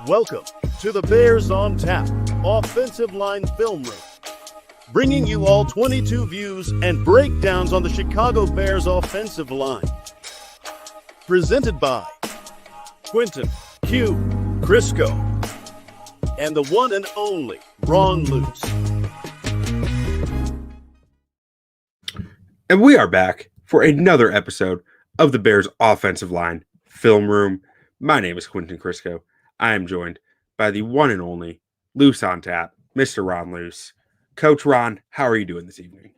Welcome to the Bears on Tap Offensive Line Film Room, bringing you all 22 views and breakdowns on the Chicago Bears offensive line. Presented by Quentin Q. Crisco and the one and only Ron Luce. And we are back for another episode of the Bears Offensive Line Film Room. My name is Quentin Crisco. I am joined by the one and only Luce on Tap, Mr. Ron Luce. Coach Ron, how are you doing this evening?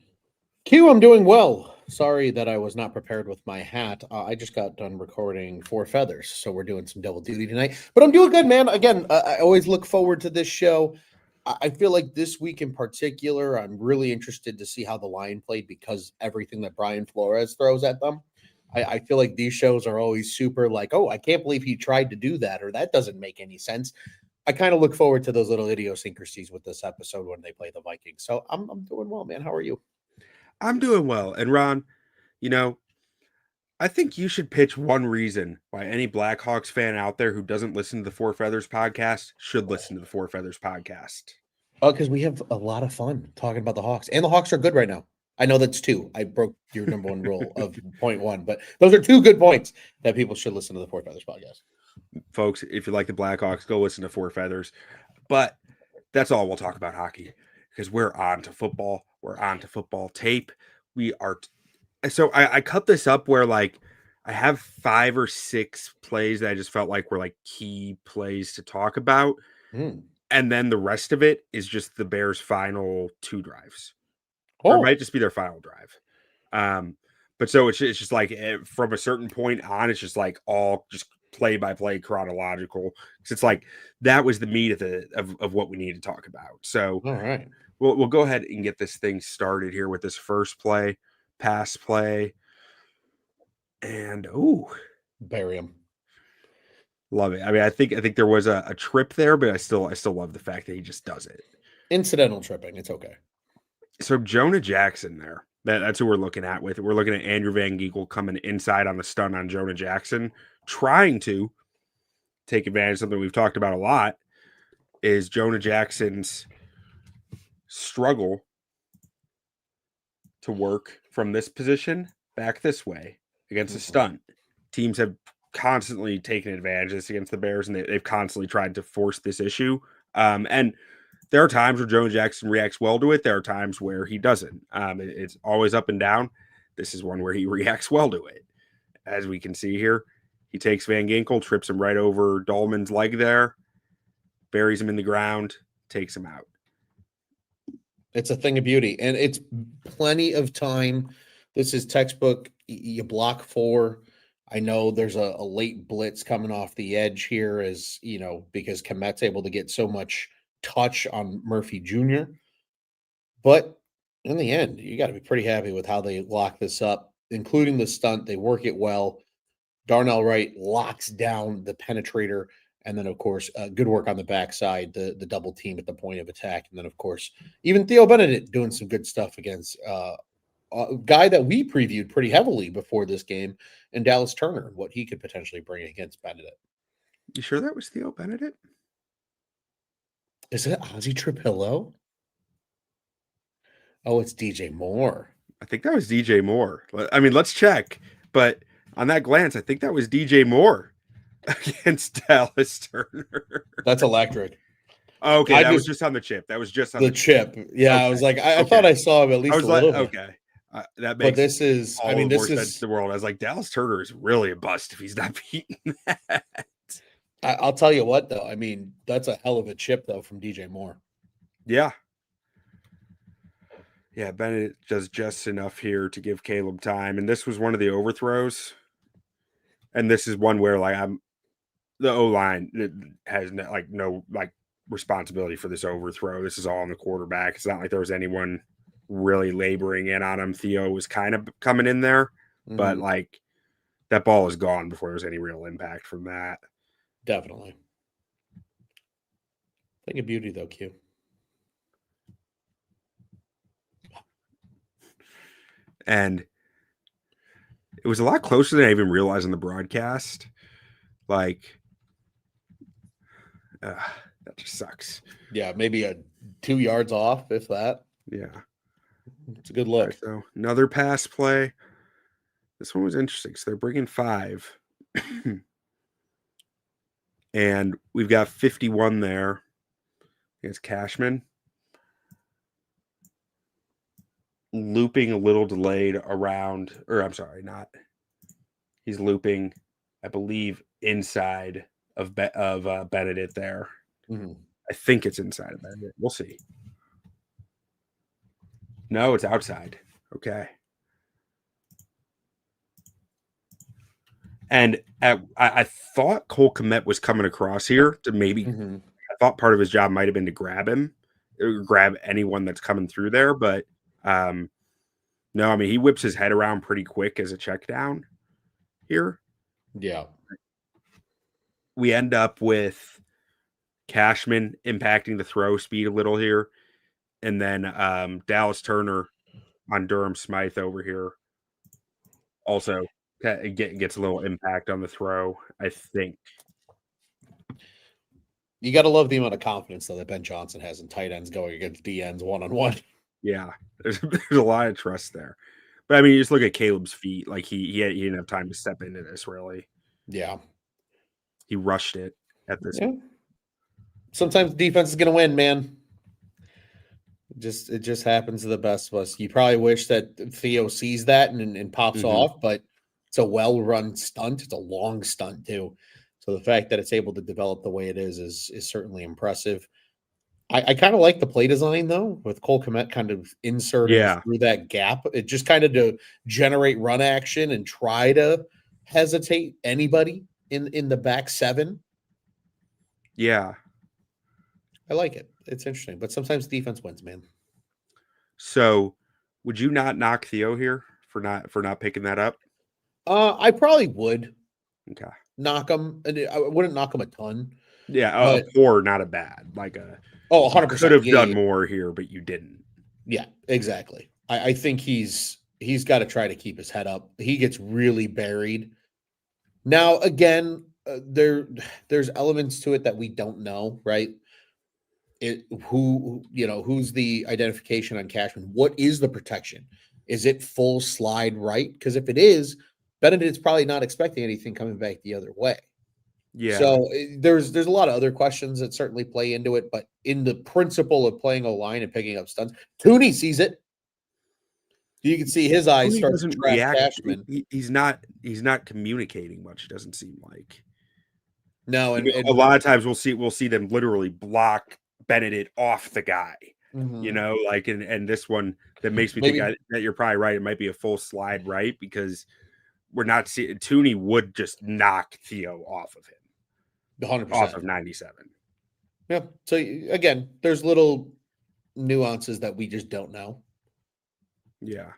Q, I'm doing well. Sorry that I was not prepared with my hat. I just got done recording Four Feathers, so we're doing some double duty tonight. But I'm doing good, man. Again, I always look forward to this show. I feel like this week in particular, I'm really interested to see how the line played because everything that Brian Flores throws at them. I feel like these shows are always super like, oh, I can't believe he tried to do that, or that doesn't make any sense. I kind of look forward to those little idiosyncrasies with this episode when they play the Vikings. So I'm doing well, man. How are you? I'm doing well. And Ron, I think you should pitch one reason why any Blackhawks fan out there who doesn't listen to the Four Feathers podcast should listen to the Four Feathers podcast. Oh, because we have a lot of fun talking about the Hawks. And the Hawks are good right now. I know that's two. I broke your number one rule of point one, but those are two good points that people should listen to the Four Feathers podcast. Folks, if you like the Blackhawks, go listen to Four Feathers. But that's all we'll talk about hockey because we're on to football. We're on to football tape. We are. So I cut this up where like I have 5 or 6 plays that I just felt like were like key plays to talk about. And then the rest of it is just the Bears' final 2 drives. Or it might just be their final drive. But so it's just like from a certain point on, it's just like all just play by play chronological. Because it's like that was the meat of what we need to talk about. So all right, we'll go ahead and get this thing started here with this first play, pass play, and bury him. Love it. I mean, I think there was a trip there, but I still love the fact that he just does it. Incidental tripping, it's okay. So Jonah Jackson there, that's who we're looking at with it. We're looking at Andrew Van Ginkel coming inside on the stun on Jonah Jackson, trying to take advantage of something we've talked about a lot, is Jonah Jackson's struggle to work from this position back this way against a stunt. Teams have constantly taken advantage of this against the Bears, and they've constantly tried to force this issue. And there are times where Jonah Jackson reacts well to it. There are times where he doesn't. It's always up and down. This is one where he reacts well to it. As we can see here, he takes Van Ginkel, trips him right over Dalman's leg there, buries him in the ground, takes him out. It's a thing of beauty, and it's plenty of time. This is textbook. You block 4. I know there's a late blitz coming off the edge here, as you know, because Komet's able to get so much touch on Murphy Jr. But in the end, you got to be pretty happy with how they lock this up, including the stunt. They work it well. Darnell Wright locks down the penetrator. And then, of course, good work on the backside, the double team at the point of attack. And then, of course, even Theo Benedet doing some good stuff against a guy that we previewed pretty heavily before this game, and Dallas Turner, and what he could potentially bring against Benedet. You sure that was Theo Benedet? Is it Ozzie Trapillo? Oh, it's DJ Moore. I think that was DJ Moore. I mean, let's check. But on that glance, I think that was DJ Moore against Dallas Turner. That's electric. Okay, that was just on the chip. That was just on the chip. Yeah, okay. I was like, I thought I saw him at least a little bit. Okay. That makes but this is, all this is the world. I was like, Dallas Turner is really a bust if he's not beating that. I'll tell you what, though. I mean, that's a hell of a chip, though, from DJ Moore. Yeah. Yeah, Bennett does just enough here to give Caleb time. And this was one of the overthrows. And this is one where, like, the O-line has no responsibility for this overthrow. This is all on the quarterback. It's not like there was anyone really laboring in on him. Theo was kind of coming in there, but, like, that ball is gone before there's any real impact from that. Definitely. Thing of beauty, though, Q. And it was a lot closer than I even realized on the broadcast. Like, That just sucks. Yeah, maybe 2 yards off, if that. Yeah. It's a good All look. right, so another pass play. This one was interesting. So they're bringing 5. And we've got 51 there. It's Cashman. Looping a little delayed around, or I'm sorry, not. He's looping, I believe, inside of Benedet there. Mhm. I think it's inside of Benedet. We'll see. No, it's outside. Okay. And I thought Cole Kmet was coming across here to maybe. Mhm. I thought part of his job might have been to grab him, or grab anyone that's coming through there, but no. I mean, he whips his head around pretty quick as a check down here. Yeah. We end up with Cashman impacting the throw speed a little here, and then Dallas Turner on Durham Smythe over here also gets a little impact on the throw, I think. You got to love the amount of confidence though that Ben Johnson has in tight ends going against DNs one-on-one. Yeah, there's a lot of trust there. But I mean, you just look at Caleb's feet. Like he didn't have time to step into this really. Yeah. He rushed it at this. Yeah. Sometimes defense is going to win, man. It just happens to the best of us. You probably wish that Theo sees that and pops off, but it's a well-run stunt. It's a long stunt too. So the fact that it's able to develop the way it is certainly impressive. I kind of like the play design though, with Cole Kmet kind of inserted through that gap. It just kind of to generate run action and try to hesitate anybody in the back 7. Yeah. I like it. It's interesting, but sometimes defense wins, man. So, would you not knock Theo here for not picking that up? I probably would. Okay. Knock him. I wouldn't knock him a ton. Yeah, a 4, not a bad. Like a 100%. Could have done more here, but you didn't. Yeah, exactly. I think he's got to try to keep his head up. He gets really buried. Now, again, there's elements to it that we don't know, right? Who's the identification on Cashman? What is the protection? Is it full slide right? Because if it is, Benedet's probably not expecting anything coming back the other way. Yeah. So there's a lot of other questions that certainly play into it, but in the principle of playing a line and picking up stunts, Thuney sees it. You can see his eyes start to track Cashman. He's not communicating much. It doesn't seem like. No, and a lot of times we'll see them literally block Benedet off the guy. You know, like and this one that makes me think that you're probably right. It might be a full slide right because we're not seeing Thuney would just knock Theo off of him. 100% off of 97. Yeah. So again, there's little nuances that we just don't know. Yeah.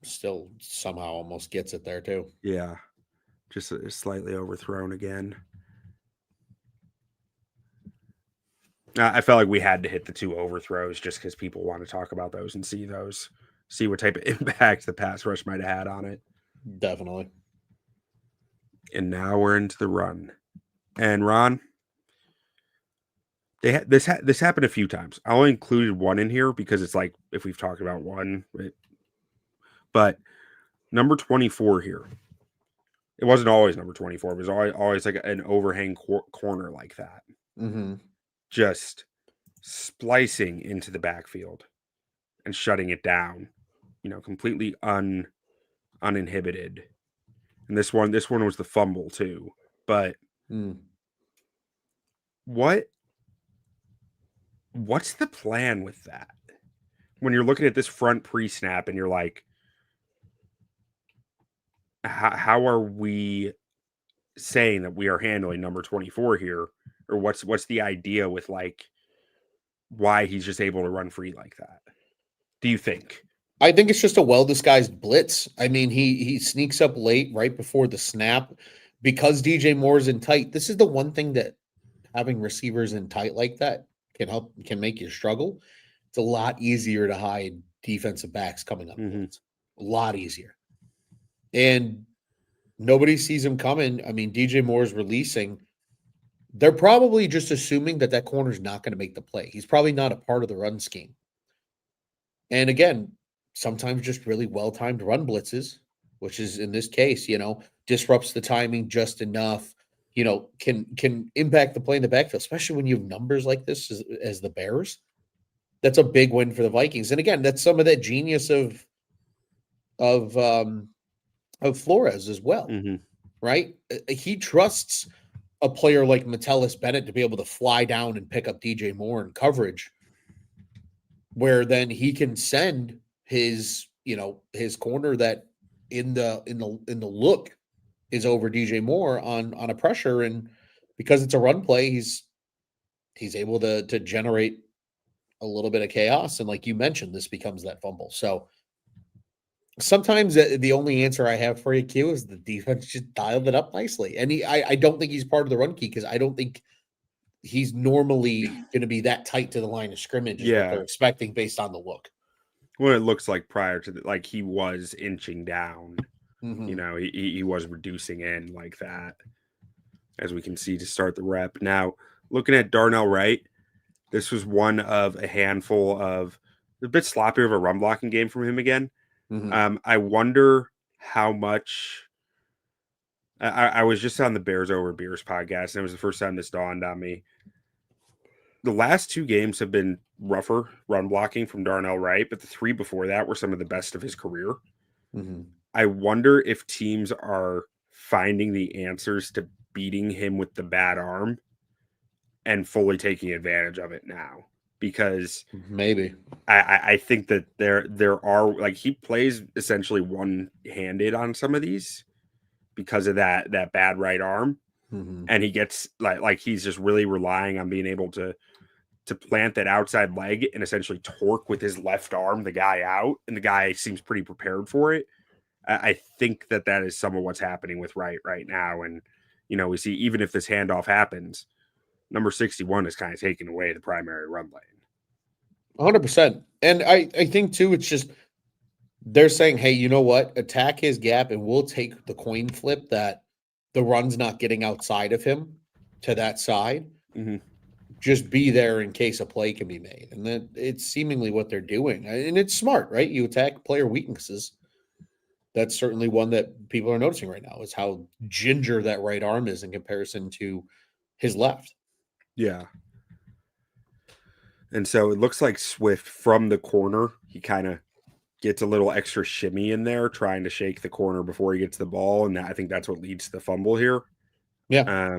Still somehow almost gets it there too. Yeah. Just slightly overthrown again. I felt like we had to hit the 2 overthrows just because people want to talk about those and see what type of impact the pass rush might have had on it. Definitely. And now we're into the run. And Ron, this happened a few times. I only included one in here because it's like if we've talked about one, but number 24 here. It wasn't always number 24. It was always like an overhang corner like that. Just splicing into the backfield and shutting it down, completely uninhibited. And this one was the fumble too. But what's the plan with that? When you're looking at this front pre-snap and you're like, how are we saying that we are handling number 24 here? Or what's the idea with like why he's just able to run free like that? Do you think? I think it's just a well-disguised blitz. I mean, he sneaks up late right before the snap because DJ Moore's in tight. This is the one thing that having receivers in tight like that can make you struggle. It's a lot easier to hide defensive backs coming up. A lot easier. And nobody sees him coming. I mean, DJ Moore's releasing. they're probably just assuming that corner's not going to make the play. He's probably not a part of the run scheme. And again, sometimes just really well-timed run blitzes, which is in this case, disrupts the timing just enough, can impact the play in the backfield, especially when you have numbers like this as the Bears. That's a big win for the Vikings. And again, that's some of that genius of Flores as well, right? He trusts a player like Metellus Bennett to be able to fly down and pick up DJ Moore in coverage, where then he can send his corner that in the look is over DJ Moore on a pressure, and because it's a run play, he's able to generate a little bit of chaos, and like you mentioned, this becomes that fumble. So sometimes the only answer I have for you, Q, is the defense just dialed it up nicely, and I don't think he's part of the run key because I don't think he's normally going to be that tight to the line of scrimmage is what they're expecting based on the look. Well, it looks like prior to like he was inching down. He was reducing in like that, as we can see to start the rep. Now, looking at Darnell Wright, this was one of a handful of a bit sloppier of a run blocking game from him again. I wonder how much. I was just on the Bears Over Beers podcast, and it was the first time this dawned on me. The last 2 games have been rougher run blocking from Darnell Wright, but the 3 before that were some of the best of his career. I wonder if teams are finding the answers to beating him with the bad arm and fully taking advantage of it now, because maybe I think that there are, like, he plays essentially one-handed on some of these because of that bad right arm, and he gets like he's just really relying on being able to plant that outside leg and essentially torque with his left arm the guy out, and the guy seems pretty prepared for it. I think that is some of what's happening with Wright right now, and we see even if this handoff happens, number 61 is kind of taking away the primary run lane. 100%. And I think too, it's just they're saying, hey, you know what? Attack his gap and we'll take the coin flip that the run's not getting outside of him to that side. Just be there in case a play can be made. And then it's seemingly what they're doing. And it's smart, right? You attack player weaknesses. That's certainly one that people are noticing right now, is how ginger that right arm is in comparison to his left. Yeah. And so it looks like Swift from the corner, he kind of gets a little extra shimmy in there, trying to shake the corner before he gets the ball. And I think that's what leads to the fumble here. Yeah.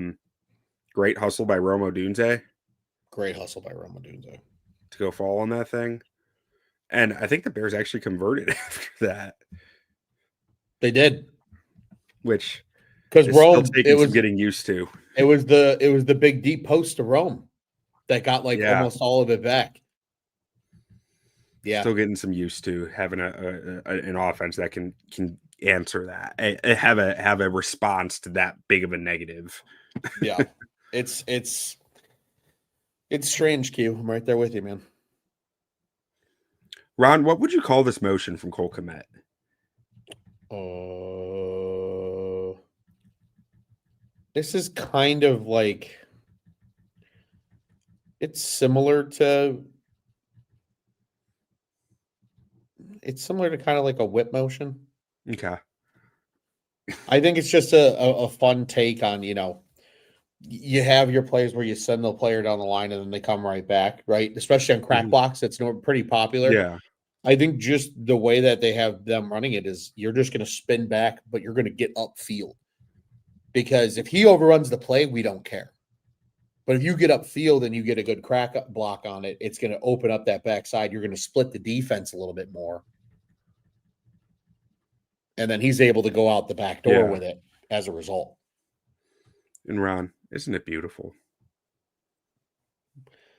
Great hustle by Rome Odunze. Great hustle by Rome Odunze to go fall on that thing. And I think the Bears actually converted after that. They did. Which because Rome, it was getting used to. It was the big deep post to Rome that got almost all of it back. Yeah, still getting some used to having an offense that can answer that, have a response to that big of a negative. Yeah, it's strange, Q. I'm right there with you, man. Ron, what would you call this motion from Cole Kmet? This is kind of like, it's similar to kind of like a whip motion. Okay. I think it's just a fun take on, you have your plays where you send the player down the line and then they come right back, right? Especially on crack blocks, it's pretty popular. Yeah. I think just the way that they have them running it is you're just going to spin back, but you're going to get upfield. Because if he overruns the play, we don't care. But if you get upfield and you get a good crack block on it, it's going to open up that backside. You're going to split the defense a little bit more. And then he's able to go out the back door with it as a result. And Ron, isn't it beautiful?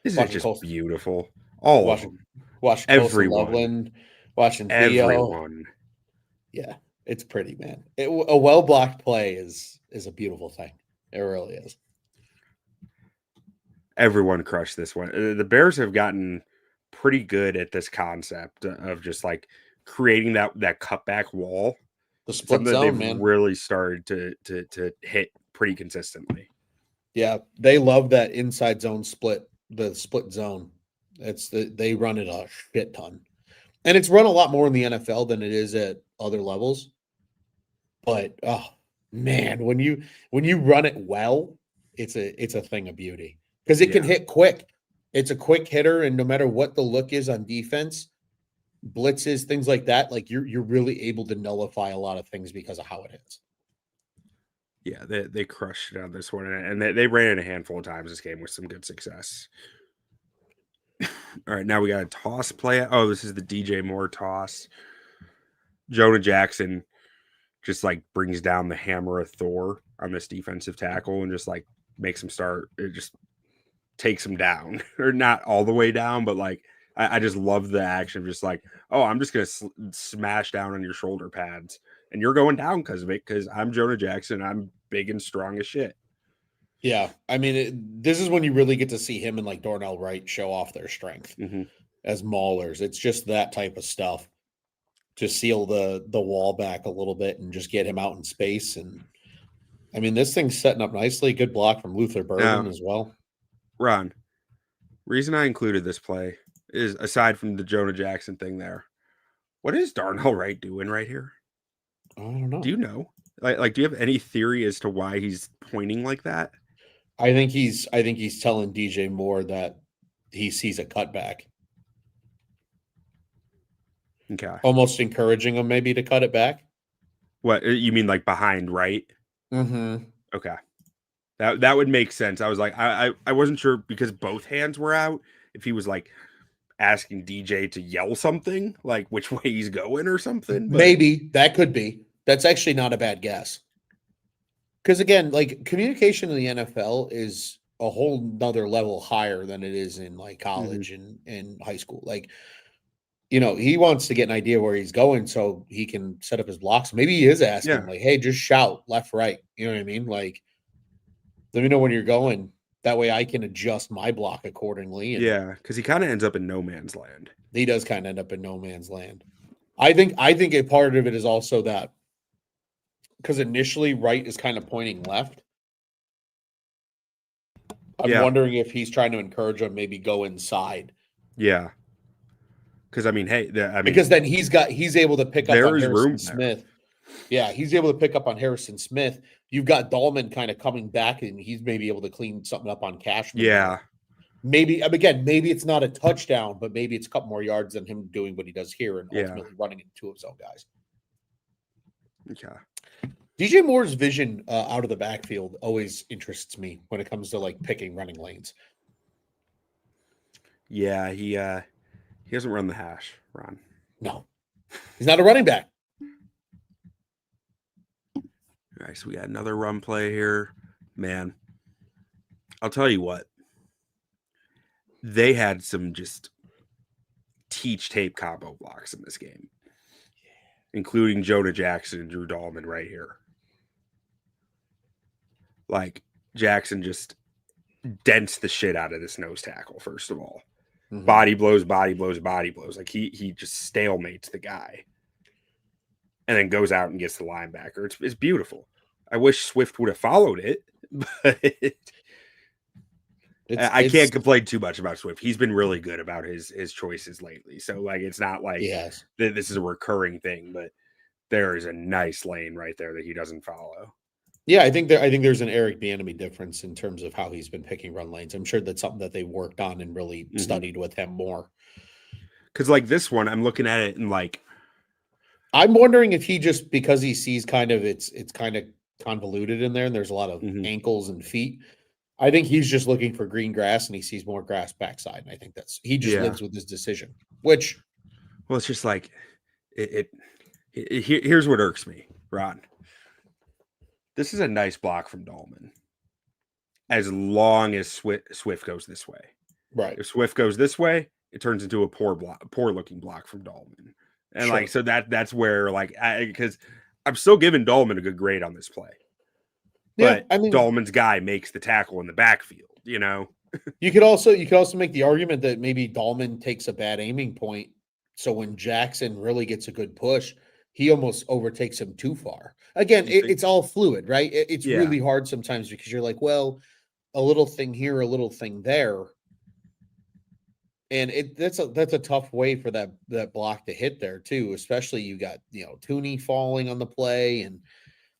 Isn't it just beautiful? All of them. Watching everyone. Loveland, watching Theo. Everyone. Yeah, it's pretty, man. A well-blocked play is a beautiful thing. It really is. Everyone crushed this one. The Bears have gotten pretty good at this concept of just like creating that cutback wall. The split zone, man. Really started to hit pretty consistently. Yeah, they love that inside zone split, the split zone. They run it a shit ton. And it's run a lot more in the NFL than it is at other levels. But oh man, when you run it well, it's a thing of beauty because it can Yeah. hit quick. It's a quick hitter, and no matter what the look is on defense, blitzes, things like that, like you're really able to nullify a lot of things because of how it hits. Yeah, they crushed it on this one, and they ran it a handful of times this game with some good success. All right, now we got a toss play. Oh, this is the DJ Moore toss. Jonah Jackson just like brings down the hammer of Thor on this defensive tackle and just like makes him start. It just takes him down, or not all the way down, but like I just love the action of just like, oh, I'm just gonna smash down on your shoulder pads, and you're going down because of it. Because I'm Jonah Jackson, I'm big and strong as shit. Yeah, I mean, this is when you really get to see him and like Darnell Wright show off their strength as maulers. It's just that type of stuff to seal the wall back a little bit and just get him out in space. And I mean, this thing's setting up nicely. Good block from Luther Burden as well. Ron, reason I included this play is aside from the Jonah Jackson thing there, what is Darnell Wright doing right here? I don't know. Do you know? Like, do you have any theory as to why he's pointing like that? I think he's telling DJ Moore that he sees a cutback. Okay. Almost encouraging him maybe to cut it back. What you mean, like behind right? Mm-hmm. Okay. That would make sense. I was like, I wasn't sure because both hands were out. If he was like asking DJ to yell something, like which way he's going or something. But... Maybe that could be. That's actually not a bad guess. Because again, like communication in the NFL is a whole nother level higher than it is in like college and high school. Like, you know, he wants to get an idea where he's going so he can set up his blocks. Maybe he is asking like, hey, just shout left, right. You know what I mean? Like, let me know when you're going. That way I can adjust my block accordingly. And yeah, because he kind of ends up in no man's land. He does kind of end up in no man's land. I think a part of it is also that because initially Wright is kind of pointing left. I'm wondering if he's trying to encourage him maybe go inside. Yeah. Because I mean, hey, because then he's able to pick up on Harrison Smith. Yeah, he's able to pick up on Harrison Smith. You've got Dalman kind of coming back, and he's maybe able to clean something up on Cashman. Yeah. Maybe again, maybe it's not a touchdown, but maybe it's a couple more yards than him doing what he does here and ultimately running into two of his own guys. Okay. DJ Moore's vision out of the backfield always interests me when it comes to like picking running lanes. Yeah, he hasn't run the hash, Ron. No, he's not a running back. All right, so we got another run play here. Man, I'll tell you what. They had some just teach tape combo blocks in this game, including Jonah Jackson and Drew Dalman right here. Like, Jackson just dents the shit out of this nose tackle, first of all. Body blows, body blows, body blows. Like, he just stalemates the guy. And then goes out and gets the linebacker. It's beautiful. I wish Swift would have followed it, but I can't complain too much about Swift. He's been really good about his choices lately. So, like, it's not like this is a recurring thing, but there is a nice lane right there that he doesn't follow. Yeah, I think there's an Eric Bieniemy difference in terms of how he's been picking run lanes. I'm sure that's something that they worked on and really studied with him more. Because like this one, I'm looking at it and like, I'm wondering if he just because he sees kind of it's kind of convoluted in there and there's a lot of ankles and feet. I think he's just looking for green grass and he sees more grass backside. And I think he just lives with his decision. Which, well, it's just like here's what irks me, Ron. This is a nice block from Dalman. As long as Swift goes this way. Right. If Swift goes this way, it turns into a poor looking block from Dalman. And like, so that's where like, because I'm still giving Dalman a good grade on this play. But I mean, Dalman's guy makes the tackle in the backfield, you know? You could also make the argument that maybe Dalman takes a bad aiming point. So when Jackson really gets a good push, he almost overtakes him too far. Again, it's all fluid, right? It's really hard sometimes because you're like, well, a little thing here, a little thing there. And that's a tough way for that block to hit there too, especially you got, Thuney falling on the play. And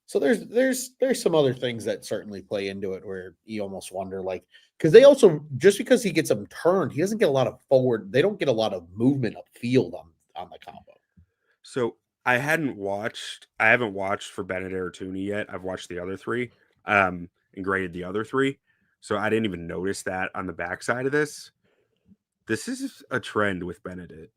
so there's some other things that certainly play into it where you almost wonder, like, because they also, just because he gets them turned, he doesn't get a lot of forward, they don't get a lot of movement upfield on the combo. So I haven't watched for Benedet or Thuney yet. I've watched the other three, and graded the other three. So I didn't even notice that on the backside of this. This is a trend with Benedet.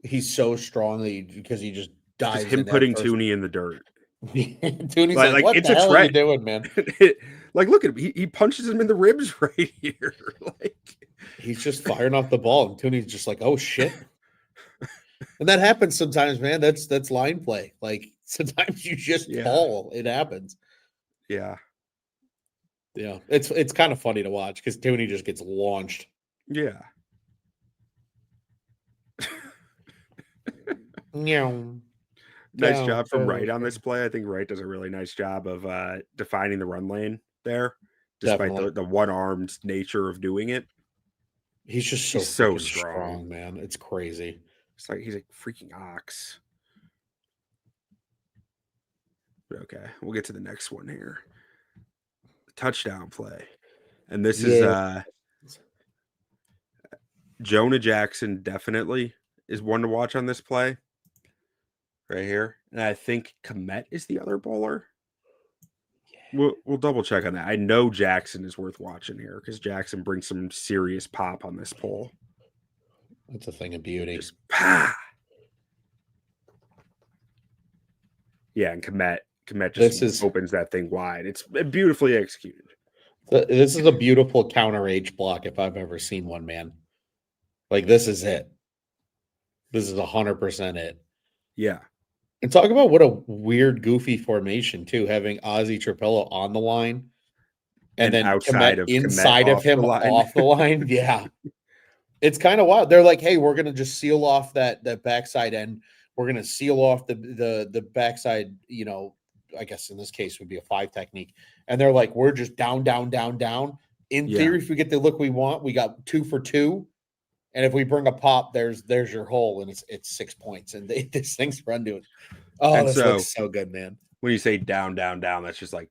He's so strong because he just dives. Just him putting Thuney in the dirt. Thuney's like, what it's the a hell are you trend. doing, man? Like, look at him. He punches him in the ribs right here. Like, he's just firing off the ball, and Thuney's just like, oh shit. And that happens sometimes, man. That's line play. Like, sometimes you just fall. It happens. Yeah. Yeah. It's kind of funny to watch because Thuney just gets launched. Yeah. Nice job from Wright on this play. I think Wright does a really nice job of defining the run lane there, despite the one-armed nature of doing it. He's just so strong, man. It's crazy. It's like he's a freaking ox. But okay, we'll get to the next one here. Touchdown play. And this is Jonah Jackson definitely is one to watch on this play. Right here. And I think Komet is the other bowler. Yeah. We'll double check on that. I know Jackson is worth watching here because Jackson brings some serious pop on this pole. It's a thing of beauty. Just yeah, and Komet just opens that thing wide. It's beautifully executed. This is a beautiful counter H block if I've ever seen one, man. Like, this is it. This is 100% it. Yeah. And talk about what a weird, goofy formation, too, having Ozzy Trapello on the line and then outside inside of him off the line. Yeah. It's kind of wild. They're like, hey, we're going to just seal off that backside end. We're going to seal off the backside, I guess in this case would be a 5 technique. And they're like, we're just down, down, down, down. In theory, if we get the look we want, we got 2 for 2. And if we bring a pop, there's your hole, and it's 6 points. And this thing's run to it. Oh, this looks so good, man. When you say down, down, down, that's just like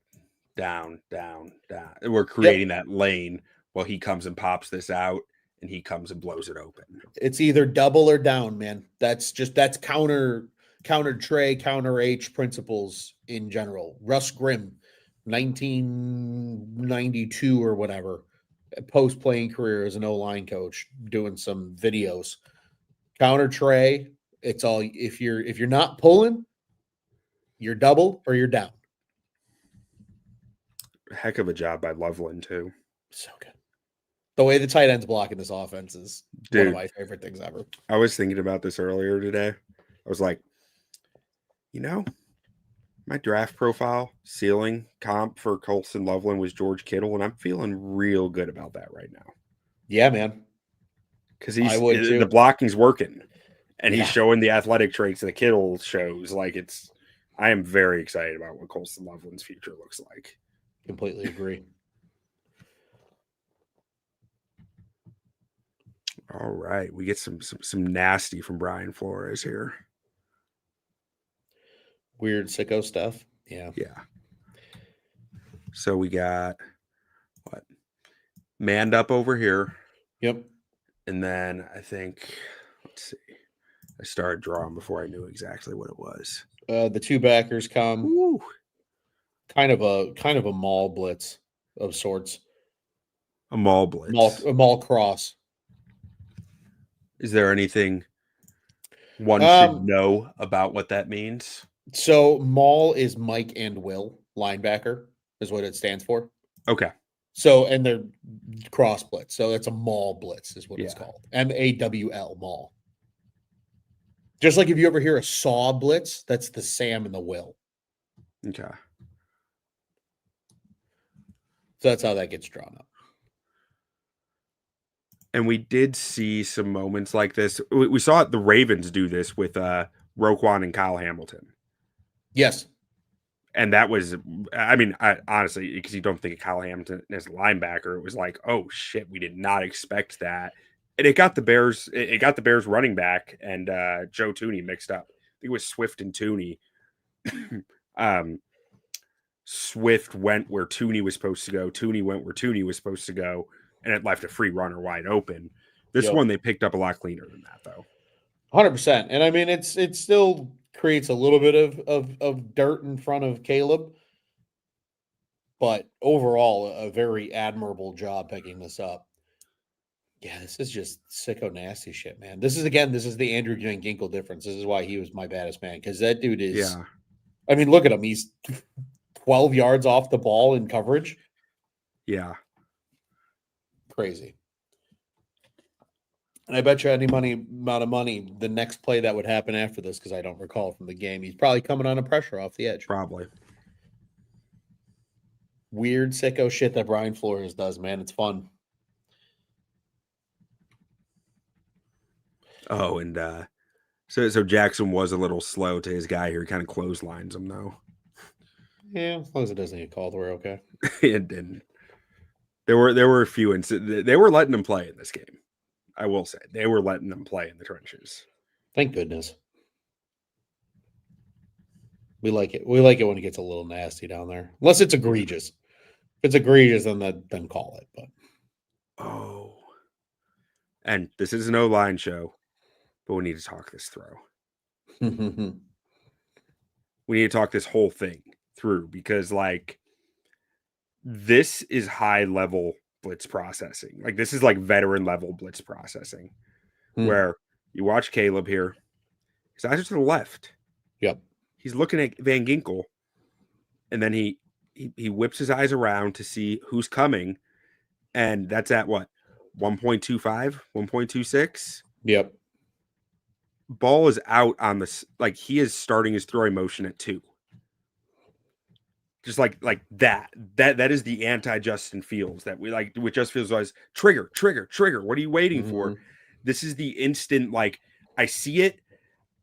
down, down, down. We're creating that lane while he comes and pops this out, and he comes and blows it open. It's either double or down, man. That's counter tray, counter H principles in general. Russ Grimm, 1992 or whatever. Post-playing career as an O-line coach, doing some videos. Counter tray, it's all if you're not pulling, you're double or you're down. Heck of a job by Loveland too. So good. The way the tight ends block in this offense is one of my favorite things ever. I was thinking about this earlier today. I was like, my draft profile ceiling comp for Colson Loveland was George Kittle, and I'm feeling real good about that right now. Yeah, man. Because the blocking's working, and he's showing the athletic traits that Kittle shows. Like, I am very excited about what Colson Loveland's future looks like. Completely agree. All right, we get some nasty from Brian Flores here. Weird sicko stuff. Yeah. So we got manned up over here. Yep. And then I think, let's see, I started drawing before I knew exactly what it was. The 2 backers come. Woo. Kind of a mall blitz of sorts. A mall blitz. A mall cross. Is there anything one should know about what that means? So Maul is Mike and Will, linebacker, is what it stands for. Okay. So, and they're cross blitz. So that's a Maul blitz is what it's called. MAWL, Maul. Just like if you ever hear a Saw blitz, that's the Sam and the Will. Okay. So that's how that gets drawn up. And we did see some moments like this. We saw the Ravens do this with Roquan and Kyle Hamilton. Yes. And that was, I mean, honestly, because you don't think of Kyle Hamilton as a linebacker, it was like, oh shit, we did not expect that. And it got the Bears, running back and Joe Thuney mixed up. I think it was Swift and Thuney. Swift went where Thuney was supposed to go. Thuney went where Thuney was supposed to go, and it left a free runner wide open. This one they picked up a lot cleaner than that, though. 100%. And I mean, it still creates a little bit of dirt in front of Caleb, but overall, a very admirable job picking this up. Yeah, this is just sicko nasty shit, man. This is the Andrew Van Ginkel difference. This is why he was my baddest man, because that dude is. Yeah. I mean, look at him. He's 12 yards off the ball in coverage. Yeah. Crazy. And I bet you any amount of money, the next play that would happen after this, because I don't recall from the game, he's probably coming under pressure off the edge. Probably. Weird sicko shit that Brian Flores does, man. It's fun. Oh, and so Jackson was a little slow to his guy here. He kind of clotheslines him, though. Yeah, as long as it doesn't get called, we're okay. It didn't. There were a few incidents. They were letting him play in this game. I will say they were letting them play in the trenches. Thank goodness. We like it. We like it when it gets a little nasty down there, unless it's egregious. If it's egregious, then call it. But and this is an O-line show, but we need to talk this through. We need to talk this whole thing through, because like this is high level blitz processing. Like this is like veteran level blitz processing, where you watch Caleb here. His eyes are to the left. Yep. He's looking at Van Ginkel, and then he whips his eyes around to see who's coming, and that's at what, 1.25, 1.26. Yep. Ball is out on this, like he is starting his throwing motion at 2. Just like that is the anti-Justin Fields that we like. With Justin Fields was trigger. What are you waiting for? This is the instant. Like I see it,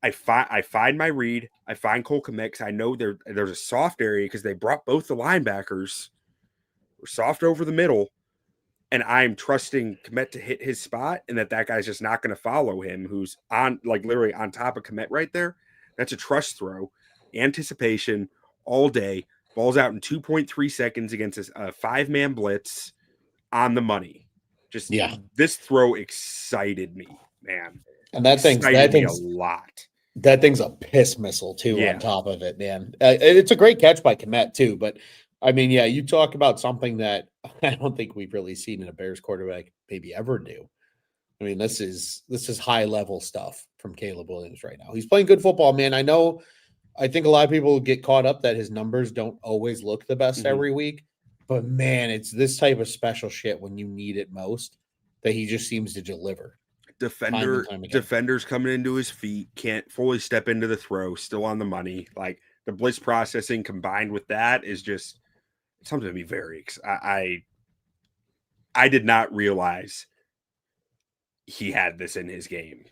I find my read. I find Cole Kmet. I know there's a soft area because they brought both the linebackers. We're soft over the middle, and I'm trusting Kmet to hit his spot, and that guy's just not going to follow him. Who's on like literally on top of Kmet right there. That's a trust throw, anticipation all day. Ball's out in 2.3 seconds against a 5-man blitz on the money. Just this throw excited me, man. And that thing's a lot. That thing's a piss missile too. On top of it, man. It's a great catch by Kmet too. But I mean, yeah, you talk about something that I don't think we've really seen in a Bears quarterback maybe ever do. I mean, this is high level stuff from Caleb Williams right now. He's playing good football, man. I think a lot of people get caught up that his numbers don't always look the best every week, but man, it's this type of special shit when you need it most that he just seems to deliver. Defenders coming into his feet, can't fully step into the throw, still on the money. Like the blitz processing combined with that is just something to be very I did not realize he had this in his game.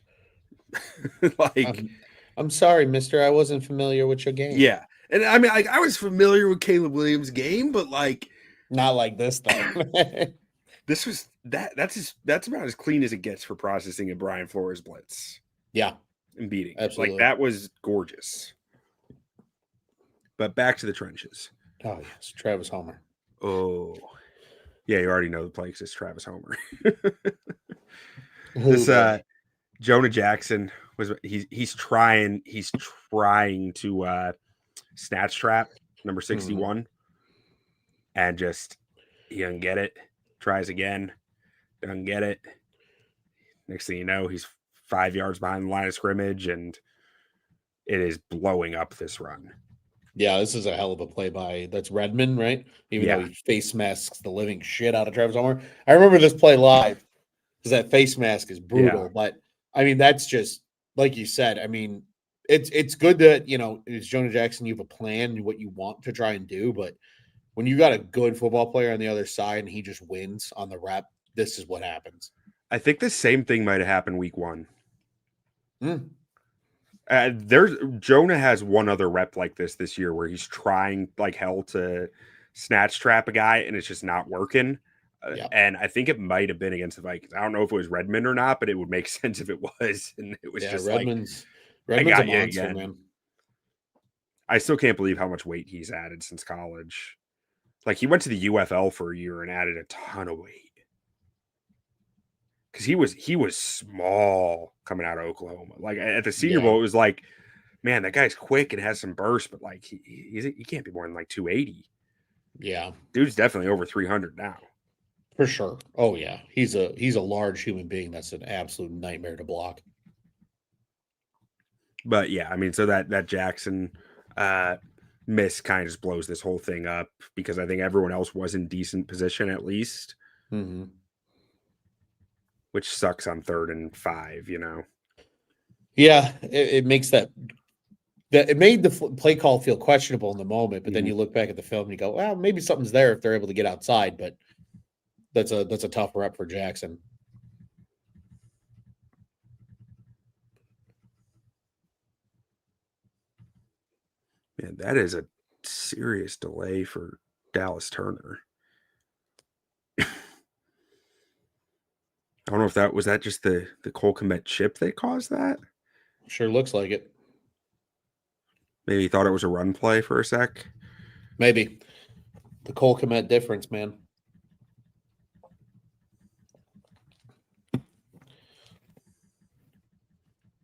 I'm sorry, mister. I wasn't familiar with your game. Yeah. And I mean, I was familiar with Caleb Williams' game, but like not like this though. This was that's about as clean as it gets for processing a Brian Flores blitz. Yeah. And beating. Absolutely. Like that was gorgeous. But back to the trenches. Oh yes, Travis Homer. Oh. Yeah, you already know the play because it's Travis Homer. This Jonah Jackson he's trying to snatch trap number 61 and just he doesn't get it. Tries again, doesn't get it. Next thing you know, he's 5 yards behind the line of scrimmage, and it is blowing up this run. Yeah, this is a hell of a play by that's Redmond, right? Even though he face masks the living shit out of Travis Homer. I remember this play live because that face mask is brutal. Yeah. But I mean, that's just like you said. I mean, it's good that it's Jonah Jackson. You have a plan and what you want to try and do, but when you got a good football player on the other side and he just wins on the rep, this is what happens. I think the same thing might have happened week 1. Jonah has one other rep like this year where he's trying like hell to snatch trap a guy and it's just not working. Yep. And I think it might have been against the Vikings. I don't know if it was Redmond or not, but it would make sense if it was. And it was just Redmond's I a got you monster, again. man. I still can't believe how much weight he's added since college. Like he went to the UFL for a year and added a ton of weight. Because he was small coming out of Oklahoma. Like at the Senior Bowl, it was like, man, that guy's quick and has some burst, but like he can't be more than like 280. Yeah, dude's definitely over 300 now. For sure. Oh yeah, he's a large human being. That's an absolute nightmare to block. But yeah, I mean, so that Jackson miss kind of just blows this whole thing up because I think everyone else was in decent position at least. Mm-hmm. Which sucks on 3rd and 5, you know. Yeah, it makes that it made the play call feel questionable in the moment, but then you look back at the film and you go, well, maybe something's there if they're able to get outside, but that's a tough rep for Jackson. Man, that is a serious delay for Dallas Turner. I don't know if that was just the Cole Kmet chip that caused that. Sure looks like it. Maybe he thought it was a run play for a sec. Maybe. The Cole Kmet difference, man. I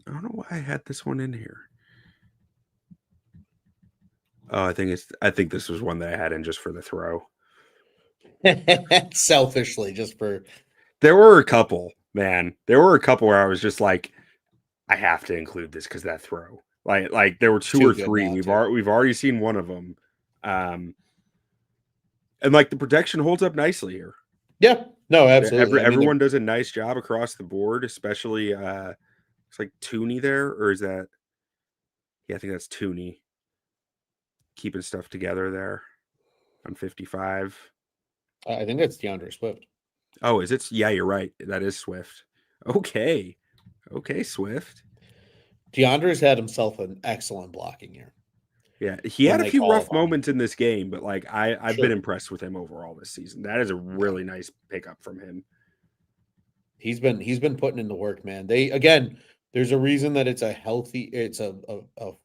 don't know why I had this one in here. Oh, I think this was one that I had in just for the throw. Selfishly, just for. There were a couple, man. There were a couple where I was just like, I have to include this because that throw. Like there were two or three. We've already seen one of them, and like the protection holds up nicely here. Yeah, no, absolutely. Everyone does a nice job across the board, especially it's like Thuney there, or is that? Yeah, I think that's Thuney keeping stuff together there on 55. I think that's DeAndre Swift. Oh, is it? Yeah, you're right. That is Swift. Okay, Swift. DeAndre's had himself an excellent blocking year. Yeah, he had a few rough moments in this game, but like I've been impressed with him overall this season. That is a really nice pickup from him. He's been putting in the work, man. There's a reason that it's a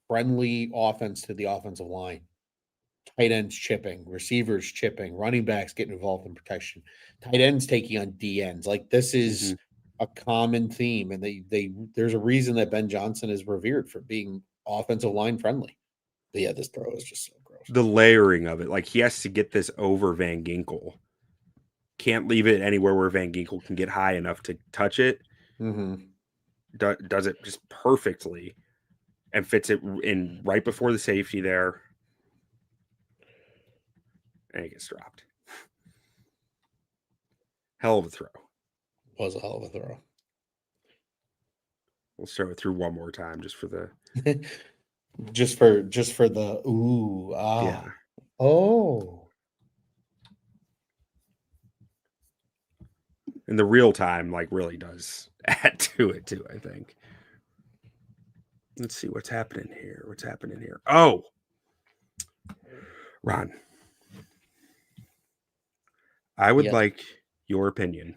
friendly offense to the offensive line. Tight ends chipping, receivers chipping, running backs getting involved in protection, tight ends taking on D ends. Like this is a common theme, and there's a reason that Ben Johnson is revered for being offensive line friendly. But yeah, this throw is just so gross. The layering of it, like he has to get this over Van Ginkel. Can't leave it anywhere where Van Ginkel can get high enough to touch it. Mm-hmm. Does it just perfectly and fits it in right before the safety there. And it gets dropped. Hell of a throw. Was a hell of a throw. We'll throw it through one more time just for the just for the ooh ah yeah. Oh. And the real time like really does add to it too, I think. Let's see what's happening here. Oh, Ron. I would like your opinion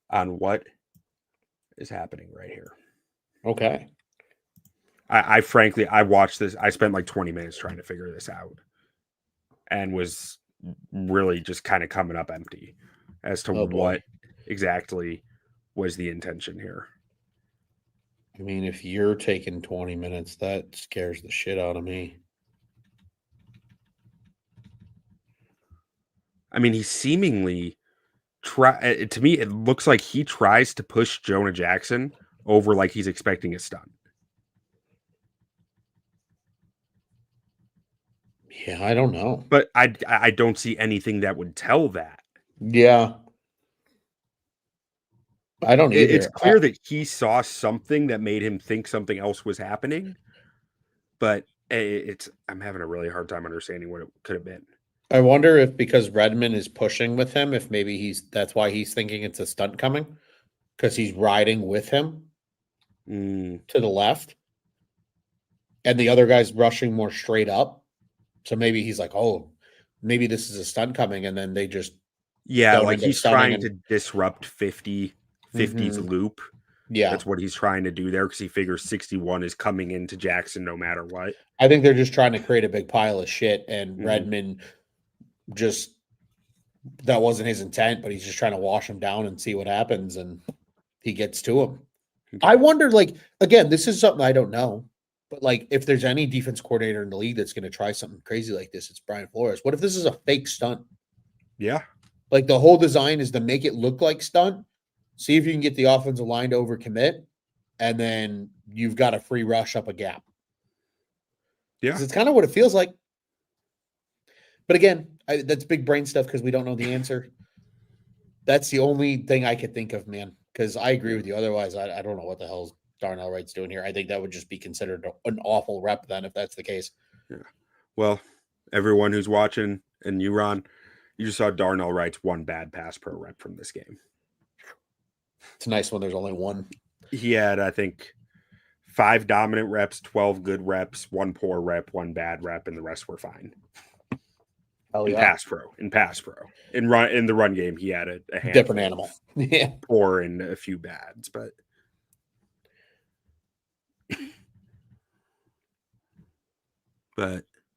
on what is happening right here. Okay. I frankly, I watched this. I spent like 20 minutes trying to figure this out and was really just kind of coming up empty as to what exactly was the intention here. I mean, if you're taking 20 minutes, that scares the shit out of me. I mean, he seemingly to me, it looks like he tries to push Jonah Jackson over like he's expecting a stunt. Yeah, I don't know. But I don't see anything that would tell that. Yeah. I don't either. It's clear that he saw something that made him think something else was happening. But I'm having a really hard time understanding what it could have been. I wonder if because Redmond is pushing with him, if maybe that's why he's thinking it's a stunt coming, because he's riding with him to the left. and the other guy's rushing more straight up. So maybe he's like, oh, maybe this is a stunt coming, and then they just don't like end up he's stunning trying and- to disrupt 50's Mhm. loop. Yeah, That's what he's trying to do there because he figures 61 is coming into Jackson no matter what. I think they're just trying to create a big pile of shit, and Mhm. Redmond just that wasn't his intent, but he's just trying to wash him down and see what happens, and he gets to him. I wonder, like, again, this is something I don't know, but like, if there's any defense coordinator in the league that's going to try something crazy like this, it's Brian Flores. What if this is a fake stunt? Yeah. Like, the whole design is to make it look like stunt, see if you can get the offensive line to overcommit, and then you've got a free rush up a gap. Yeah. 'Cause it's kind of what it feels like. But again, that's big brain stuff because we don't know the answer. That's the only thing I could think of, man. Because I agree with you. Otherwise, I don't know what the hell Darnell Wright's doing here. I think that would just be considered an awful rep then if that's the case. Yeah. Well, everyone who's watching, and you, Ron, you just saw Darnell Wright's one bad pass pro rep from this game. It's nice when there's only one. He had, I think, 5 dominant reps, 12 good reps, 1 poor rep, 1 bad rep, and the rest were fine. Hell In yeah. pass pro. In the run game, he had a handful Different animal. of Yeah. poor and a few bads, but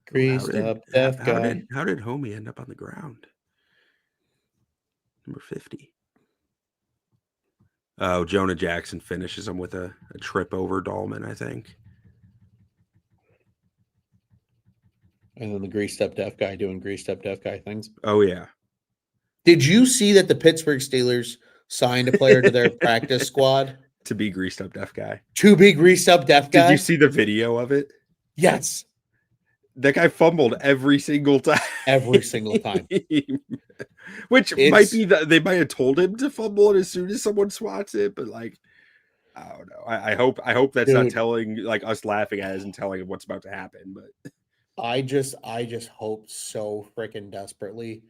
Greased up, deaf guy. how did Homie end up on the ground? Number 50. Oh, Jonah Jackson finishes him with a trip over Dalman, I think. And then the greased up deaf guy doing greased up deaf guy things. Oh, yeah. Did you see that the Pittsburgh Steelers signed a player to their practice squad? To be greased up deaf guy. To be greased up deaf guy? Did you see the video of it? Yes. That guy fumbled every single time. Every single time. Which might be that they might have told him to fumble it as soon as someone swats it, but like, I don't know. I hope that's not telling, like, us laughing at it and telling him what's about to happen. But I just hope so freaking desperately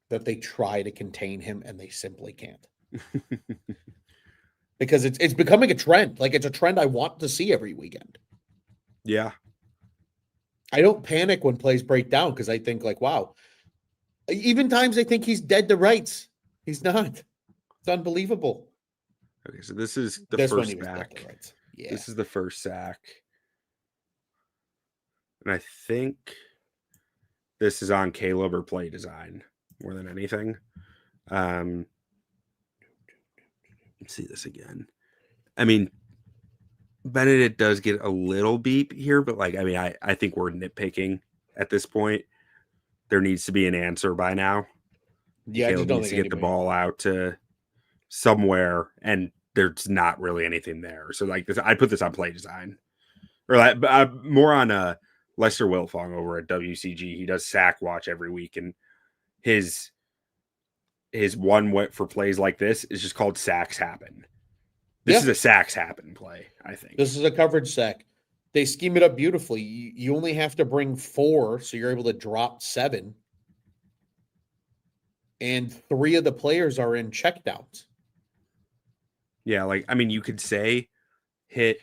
that they try to contain him and they simply can't. Because it's becoming a trend. Like, it's a trend I want to see every weekend. Yeah. I don't panic when plays break down because I think, like, wow. Even times I think he's dead to rights. He's not. It's unbelievable. Okay, so this is the first sack. Yeah. This is the first sack. And I think this is on Caleb or play design more than anything. Let's see this again. I mean, Benedet does get a little beep here, but like, I mean, I think we're nitpicking at this point. There needs to be an answer by now. Yeah, Caleb needs to get the ball out to somewhere, and there's not really anything there. So like this, I put this on play design, or like more on Lester Wiltfong over at WCG. He does sack watch every week, and his one for plays like this is just called sacks happen. This is a sacks happen play, I think. This is a coverage sack. They scheme it up beautifully. You only have to bring 4, so you're able to drop 7. And 3 of the players are in checkdowns. Yeah, like, I mean, you could say hit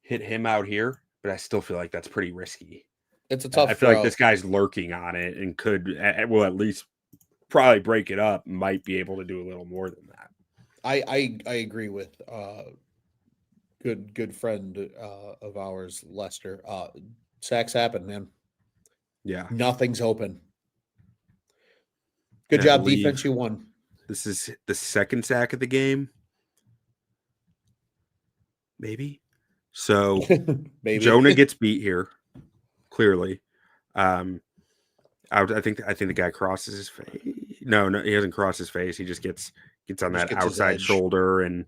him out here, but I still feel like that's pretty risky. It's a tough I feel like this guy's lurking on it and will at least probably break it up, might be able to do a little more than that. I agree with good friend of ours, Lester. Sacks happen, man. Yeah. Nothing's open. Good job, defense. You won. This is the second sack of the game. Maybe. So Maybe. Jonah gets beat here, clearly. I think the guy crosses his face. No, he doesn't cross his face. He just gets on that outside shoulder, and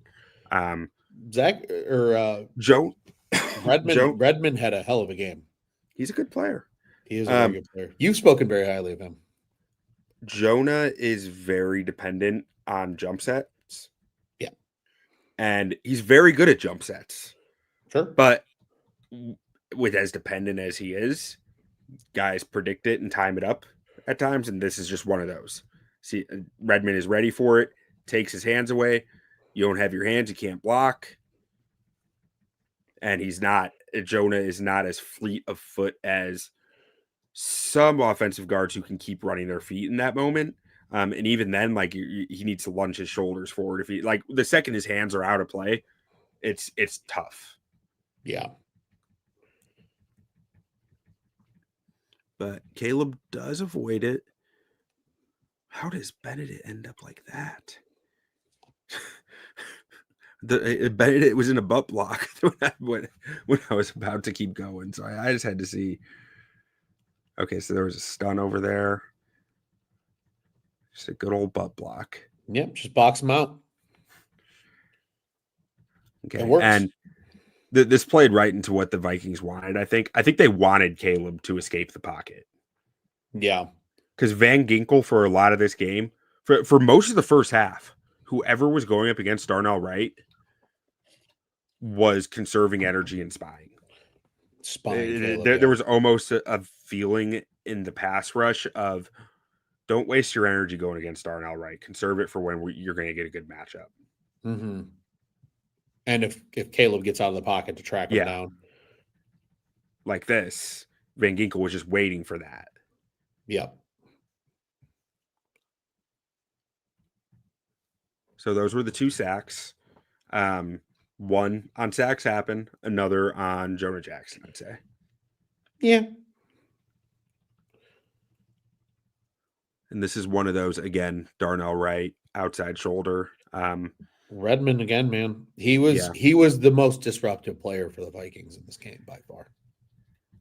Zach or Joe Redmond had a hell of a game. He's a good player. He is a very good player. You've spoken very highly of him. Jonah is very dependent on jump sets. Yeah. And he's very good at jump sets. Sure. But with as dependent as he is, guys predict it and time it up at times, and this is just one of those. See, Redmond is ready for it, takes his hands away. You don't have your hands, you can't block. And he's not Jonah is not as fleet of foot as some offensive guards who can keep running their feet in that moment. And even then, like he needs to lunge his shoulders forward. If he like the second his hands are out of play, it's tough. Yeah. But Caleb does avoid it. How does Benedet end up like that? Benedet was in a butt block when I was about to keep going. So I just had to see. Okay, so there was a stun over there. Just a good old butt block. Yep, just box him out. Okay, it works. And this played right into what the Vikings wanted. I think they wanted Caleb to escape the pocket. Yeah, because Van Ginkel for a lot of this game, for most of the first half, whoever was going up against Darnell Wright was conserving energy and spying. There was almost a feeling in the pass rush of don't waste your energy going against Darnell Wright. Conserve it for when you're going to get a good matchup. Mm-hmm. And if Caleb gets out of the pocket to track him down. Like this, Van Ginkel was just waiting for that. Yep. So those were the 2 sacks. One on sacks happen, another on Jonah Jackson, I'd say. Yeah. And this is one of those, again, Darnell Wright, outside shoulder. Redmond again, man. He was the most disruptive player for the Vikings in this game by far.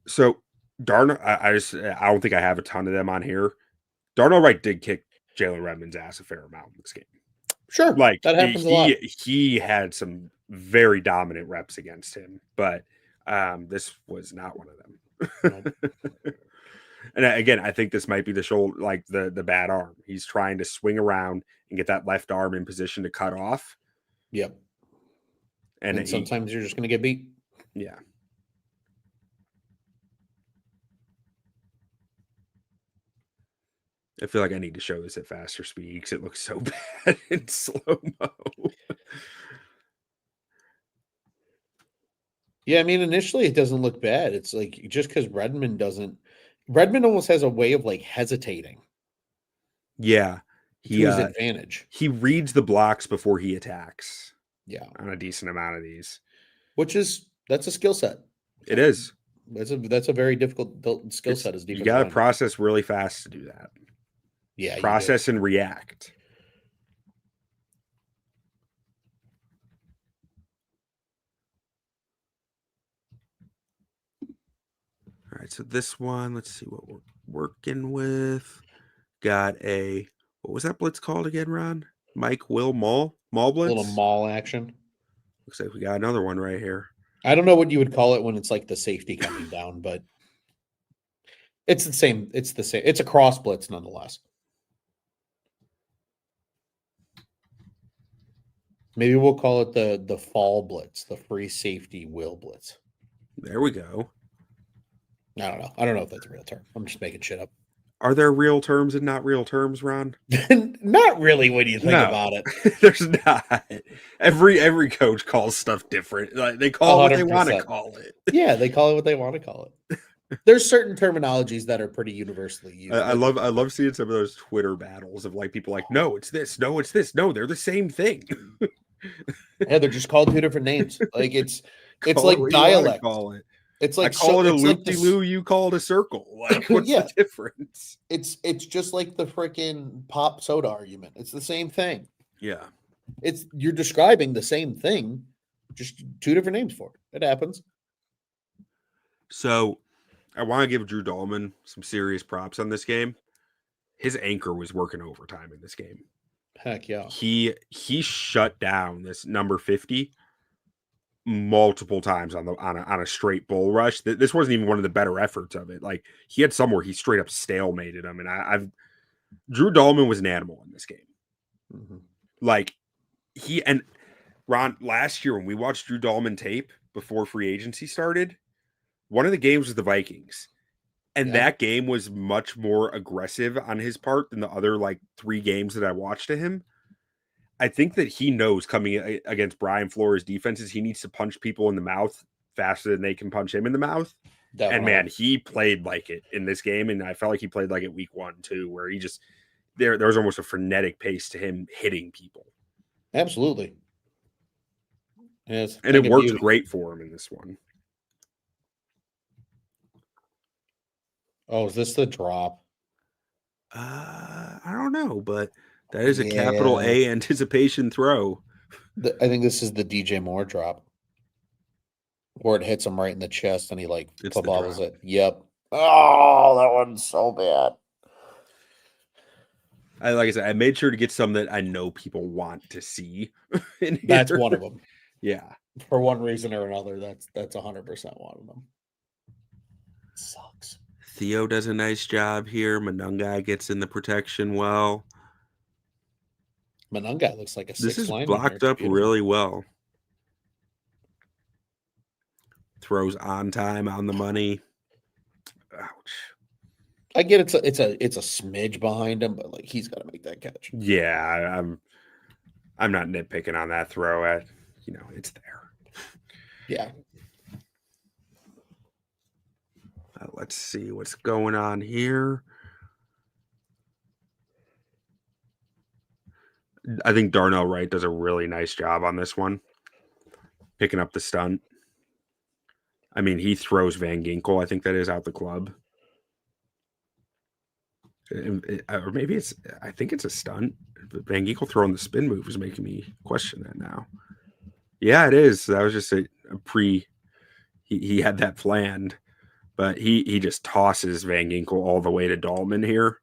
So Darnell, I don't think I have a ton of them on here. Darnell Wright did kick Jalen Redmond's ass a fair amount in this game. Sure, like that happens a lot. He had some very dominant reps against him, but this was not one of them. Nope. And again, I think this might be the shoulder, like the bad arm. He's trying to swing around and get that left arm in position to cut off. Yep. And sometimes you're just going to get beat. Yeah. I feel like I need to show this at faster speed because it looks so bad in slow-mo. Yeah, I mean, initially it doesn't look bad. It's like just because Redmond almost has a way of like hesitating. Yeah. To his advantage. He reads the blocks before he attacks. Yeah. On a decent amount of these. That's a skill set. It is. That's a very difficult skill set as defense. You got to process really fast to do that. Yeah. Process and react. All right, so this one, let's see what we're working with. Got what was that blitz called again, Ron? Mike Will Maul blitz? A little maul action. Looks like we got another one right here. I don't know what you would call it when it's like the safety coming down, but it's the same. It's the same. It's a cross blitz nonetheless. Maybe we'll call it the fall blitz, the free safety will blitz. There we go. I don't know. I don't know if that's a real term. I'm just making shit up. Are there real terms and not real terms, Ron? Not really when you think about it. There's not. Every coach calls stuff different. Like they call 100%. What they want to call it. Yeah, they call it what they want to call it. There's certain terminologies that are pretty universally used. I love seeing some of those Twitter battles of like people like, no, it's this, no, it's this, no, they're the same thing. Yeah, they're just called 2 different names. Like it's like dialect. Call it. It's like I call it a loop-de-loo, you call it a circle. Like, what's the difference? It's just like the freaking pop soda argument. It's the same thing. Yeah. You're describing the same thing, just 2 different names for it. It happens. So I want to give Drew Dalman some serious props on this game. His anchor was working overtime in this game. Heck yeah. He shut down this number 50 multiple times on a straight bull rush. This wasn't even one of the better efforts of it. Like he had somewhere he straight up stalemated him, and Drew Dalman was an animal in this game. Mm-hmm. Like and Ron, last year when we watched Drew Dalman tape before free agency started, one of the games was the Vikings, and that game was much more aggressive on his part than the other like 3 games that I watched to him. I think that he knows coming against Brian Flores defenses, he needs to punch people in the mouth faster than they can punch him in the mouth. Definitely. And man, he played like it in this game, and I felt like he played like it week 1 too, where he just there was almost a frenetic pace to him hitting people. Absolutely. Yes, and it worked great for him in this one. Oh, is this the drop? I don't know, but that is a capital A anticipation throw. I think this is the DJ Moore drop, where it hits him right in the chest and he bobbles it. Yep. Oh, that one's so bad. Like I said, I made sure to get some that I know people want to see. That's one of them. Yeah. For one reason or another, that's 100% one of them. It sucks. Theo does a nice job here. Manungai gets in the protection well. Manungai looks like a This is blocked up really well. Throws on time, on the money. Ouch. I get it's a smidge behind him, but he's got to make that catch. Yeah, I'm not nitpicking on that throw. It's there. Yeah. Let's see what's going on here. I think Darnell Wright does a really nice job on this one, picking up the stunt. I mean, he throws Van Ginkel. I think that is out the club. Or maybe I think it's a stunt. But Van Ginkel throwing the spin move is making me question that now. Yeah, it is. That was just a pre. He had that planned, but he just tosses Van Ginkel all the way to Dalman here.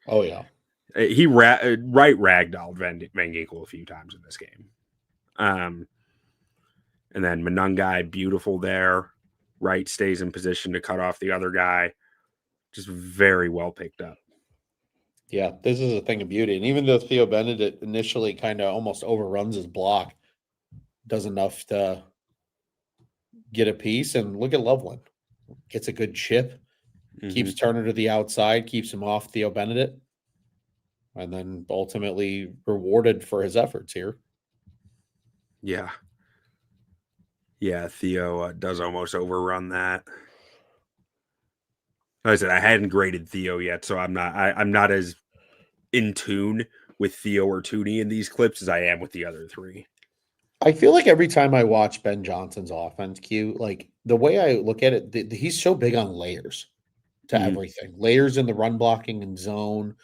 Oh yeah, he ragdolled Van Ginkel a few times in this game. And then Manungai, beautiful there. Wright stays in position to cut off the other guy. Just very well picked up. Yeah, this is a thing of beauty. And even though Theo Benedet initially kind of almost overruns his block, does enough to get a piece. And look at Loveland. Gets a good chip, keeps Turner to the outside, keeps him off Theo Benedet, and then ultimately rewarded for his efforts here. Yeah. Yeah, Theo does almost overrun that. Like I said, I hadn't graded Theo yet, so I'm not as in tune with Theo or Thuney in these clips as I am with the other three. I feel like every time I watch Ben Johnson's offense, the way I look at it, he's so big on layers to everything. Layers in the run blocking and zone,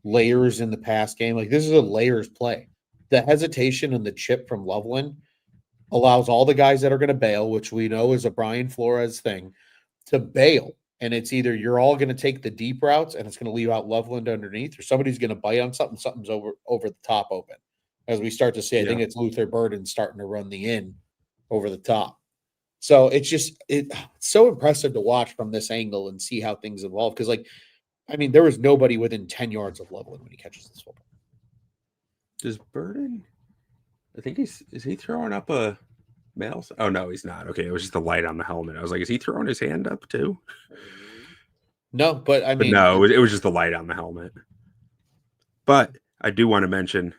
layers in the pass game. This is a layers play. The hesitation and the chip from Loveland allows all the guys that are going to bail, which we know is a Brian Flores thing, to bail. And it's either you're all going to take the deep routes and it's going to leave out Loveland underneath, or somebody's going to bite on something's over the top open. As we start to see, I think it's Luther Burden starting to run the in over the top. So it's so impressive to watch from this angle and see how things evolve. Because, there was nobody within 10 yards of Loveland when he catches this football. Does Burden? I think is he throwing up a mail? Oh no, he's not. Okay, it was just the light on the helmet. I was like, is he throwing his hand up too? No, but no, it was just the light on the helmet. But I do want to mention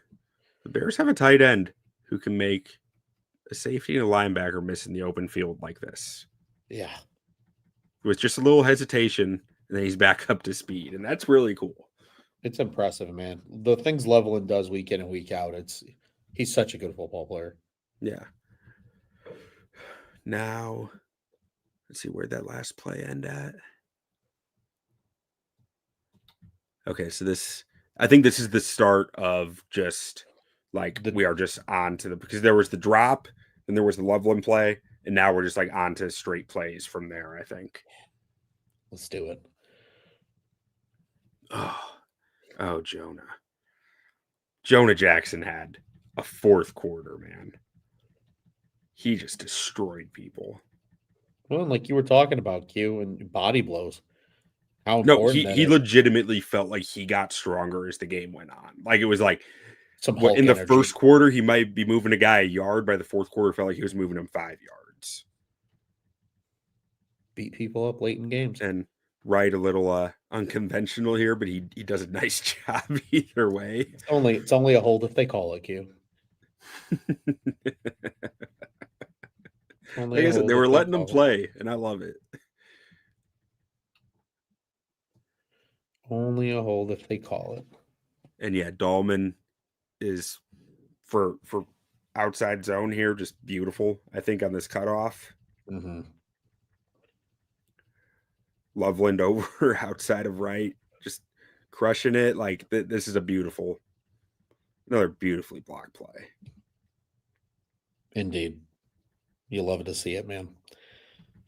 the Bears have a tight end who can make a safety and a linebacker miss in the open field like this. Yeah, with just a little hesitation, and then he's back up to speed, and that's really cool. It's impressive, man. The things Loveland does week in and week out, he's such a good football player. Yeah. Now, let's see where that last play end at. Okay, so I think this is the start of just we are just on to because there was the drop, and there was the Loveland play, and now we're just on to straight plays from there, I think. Let's do it. Oh, Jonah. Jonah Jackson had a fourth quarter, man. He just destroyed people. Well, like you were talking about, Q, and body blows. How important he legitimately felt like he got stronger as the game went on. It was in the first quarter, he might be moving a guy a yard. By the fourth quarter, felt like he was moving him 5 yards. Beat people up late in games. And Wright a little unconventional here, but he does a nice job either way. It's only a hold if they call it, Q. Only Like a I said, hold they if were they letting them call it. play, and I love it. Only a hold if they call it. And yeah, Dalman is for outside zone here, just beautiful. I think on this cutoff, Mm-hmm. Loveland over outside of Wright, just crushing it. Like this is another beautifully blocked play. Indeed. You love to see it, man.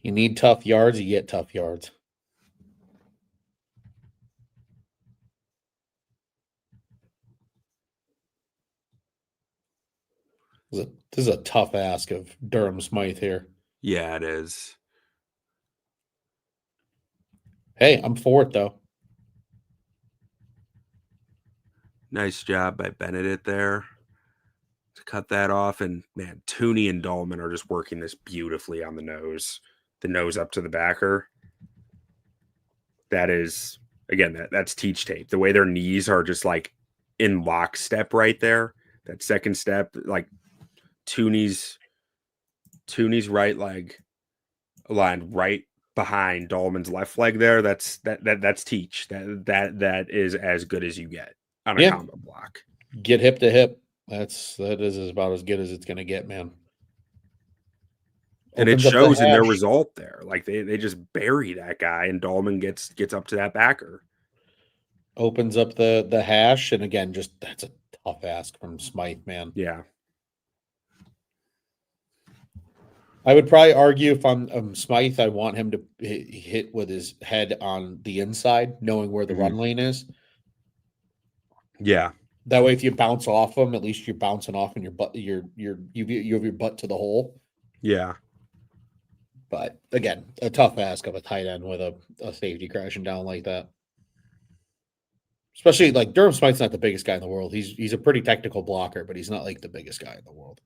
You need tough yards, you get tough yards. This is a tough ask of Durham Smythe here. Yeah, it is. Hey, I'm for it though. Nice job by Benedet there to cut that off. And man, Thuney and Dalman are just working this beautifully on the nose up to the backer. That is, again, that's teach tape. The way their knees are just like in lockstep right there. That second step, like Thuney's right leg aligned right behind Dalman's left leg there. That's teach. That is as good as you get on a combo block. Get hip to hip. That is about as good as it's gonna get, man. And it Opens up the shows in their hash. result there. Like they just bury that guy, and Dalman gets up to that backer. Opens up the hash, and again, just that's a tough ask from Smythe, man. Yeah. I would probably argue if I'm Smythe, I want him to hit with his head on the inside, knowing where the run lane is. Yeah. That way, if you bounce off him, at least you're bouncing off and your butt, you have your butt to the hole. Yeah. But again, a tough ask of a tight end with a safety crashing down like that. Especially like Durham Smythe's not the biggest guy in the world. He's a pretty technical blocker, but he's not like the biggest guy in the world.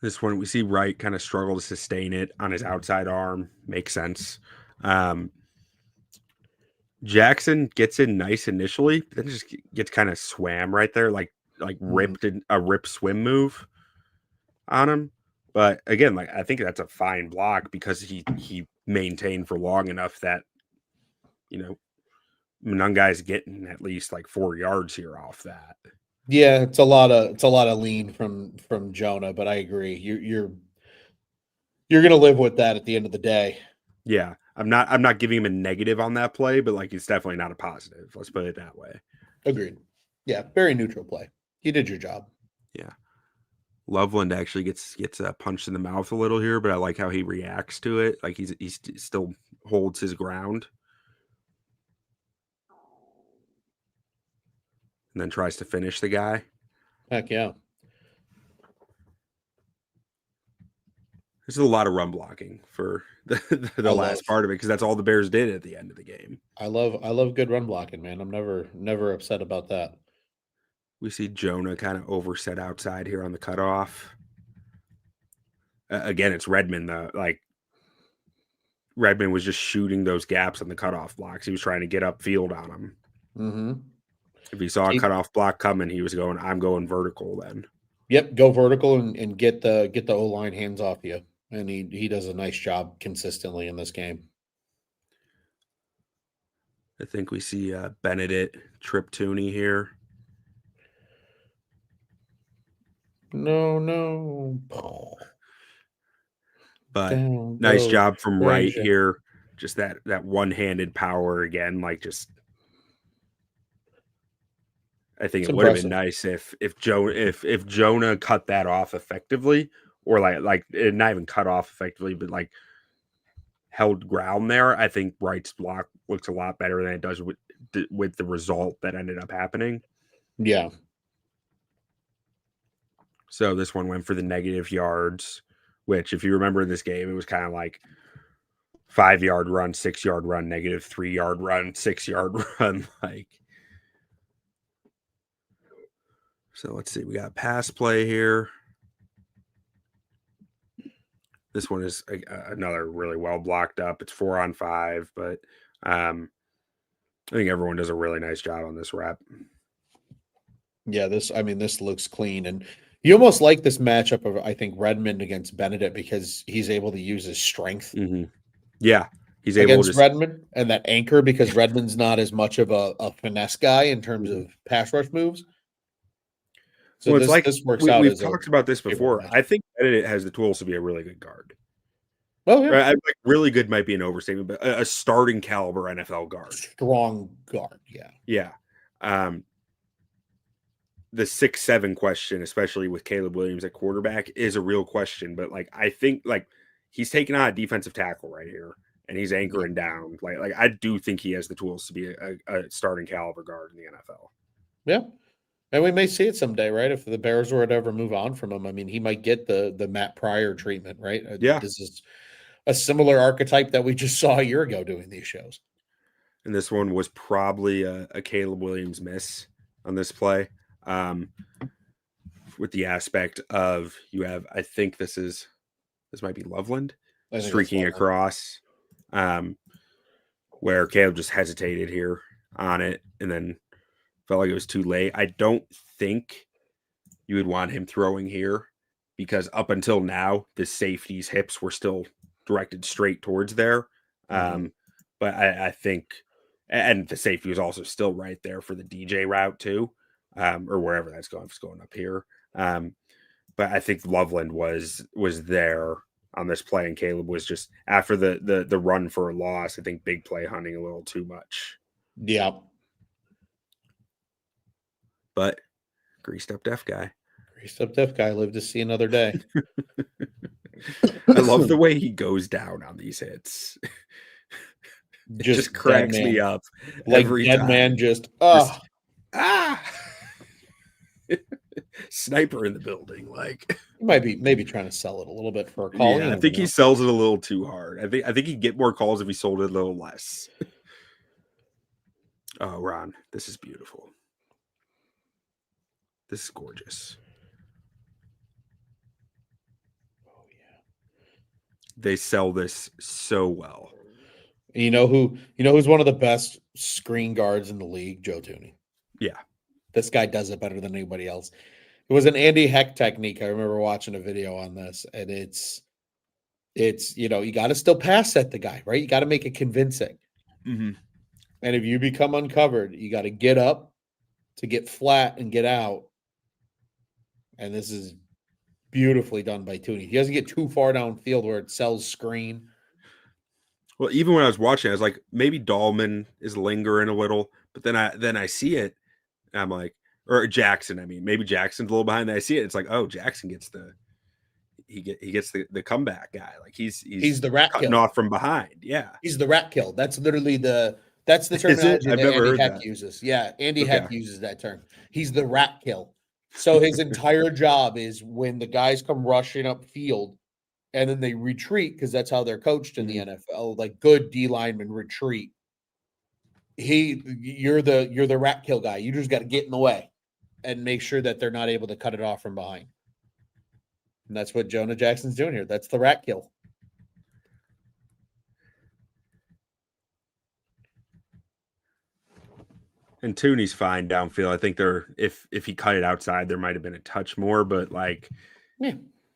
This one we see Wright kind of struggle to sustain it on his outside arm. Makes sense. Jackson gets in nice initially, but then just gets kind of swam right there, like ripped in a rip swim move on him. But again, like I think that's a fine block because he maintained for long enough that Munungai's getting at least like 4 yards here off that. Yeah, it's a lot of lean from Jonah, but I agree. You're gonna live with that at the end of the day. Yeah. I'm not giving him a negative on that play, but like it's definitely not a positive. Let's put it that way. Agreed. Yeah, very neutral play. You did your job. Yeah. Loveland actually gets punched in the mouth a little here, but I like how he reacts to it. Like he still holds his ground. And then tries to finish the guy. Heck yeah. There's a lot of run blocking for the last part of it because that's all the Bears did at the end of the game. I love good run blocking, man. I'm never upset about that. We see Jonah kind of overset outside here on the cutoff. Again, it's Redmond. Redmond was just shooting those gaps on the cutoff blocks. He was trying to get upfield on them. Mm-hmm. If he saw a cutoff block coming, he was going, I'm going vertical then. Yep, go vertical and get the O-line hands off you. And he does a nice job consistently in this game. I think we see Benedet trip Thuney here. No. But nice job from Wright here. Just that one-handed power again. Like just, I think it would have been nice if Jonah cut that off effectively, or like not even cut off effectively, but like held ground there. I think Wright's block looks a lot better than it does with the result that ended up happening. Yeah. So this one went for the negative yards, which if you remember in this game, it was kind of like 5-yard run, 6-yard run, negative 3-yard run, 6-yard run. Like, so let's see. We got pass play here. This one is another really well blocked up. It's 4-on-5, but I think everyone does a really nice job on this wrap. Yeah, this looks clean, and you almost like this matchup of, I think, Redmond against Benedet because he's able to use his strength Yeah, he's able to against just Redmond and that anchor because Redmond's not as much of a finesse guy in terms of pass rush moves. So well, it's like this works out we've as a talked about this favorable before. matchup. I think Benedet has the tools to be a really good guard. Well, yeah, Right? Like really good might be an overstatement, but a starting caliber NFL guard. strong guard. Yeah, Yeah. The 6'7" question, especially with Caleb Williams at quarterback, is a real question. But like I think like he's taking on a defensive tackle right here and he's anchoring down. Like I do think he has the tools to be a starting caliber guard in the NFL. yeah. And we may see it someday, right? If the Bears were to ever move on from him, I mean, he might get the Matt Pryor treatment, right? Yeah. This is a similar archetype that we just saw a year ago doing these shows. And this one was probably a Caleb Williams miss on this play. With the aspect of you have, I think this might be Loveland streaking across, where Caleb just hesitated here on it and then felt like it was too late. I don't think you would want him throwing here because up until now, the safety's hips were still directed straight towards there. But I think, and the safety was also still right there for the DJ route too, or wherever that's going. If it's going up here, but I think Loveland was there on this play, and Caleb was just after the run for a loss. I think big play hunting a little too much. Yeah, but greased up deaf guy. Greased up deaf guy lived to see another day. I love the way he goes down on these hits. It just cracks me up. Like every dead time. Man just sniper in the building. Like he might be maybe trying to sell it a little bit for a call. Yeah, I think he sells it a little too hard. I think he'd get more calls if he sold it a little less. Oh, Ron, this is beautiful. This is gorgeous. Oh yeah. They sell this so well. You know who's one of the best screen guards in the league? Joe Thuney. Yeah. This guy does it better than anybody else. It was an Andy Heck technique. I remember watching a video on this, and it's you got to still pass set the guy, right? You got to make it convincing. Mm-hmm. And if you become uncovered, you got to get up to get flat and get out. And this is beautifully done by Thuney. He doesn't get too far downfield where it sells screen. Well, even when I was watching, I was like, maybe Dalman is lingering a little, but then I see it, and I'm like, or Jackson. I mean, maybe Jackson's a little behind. And I see it. It's like, oh, Jackson gets the comeback guy. Like he's the rat cutting kill off from behind. Yeah, he's the rat kill. That's literally the terminology that Andy Heck uses. Yeah, Andy Heck uses that term. He's the rat kill. So his entire job is when the guys come rushing up field and then they retreat because that's how they're coached in the NFL. Like good D linemen retreat. You're the rat kill guy. You just got to get in the way and make sure that they're not able to cut it off from behind. And that's what Jonah Jackson's doing here. That's the rat kill. And Thuney's fine downfield. I think if he cut it outside, there might have been a touch more, but like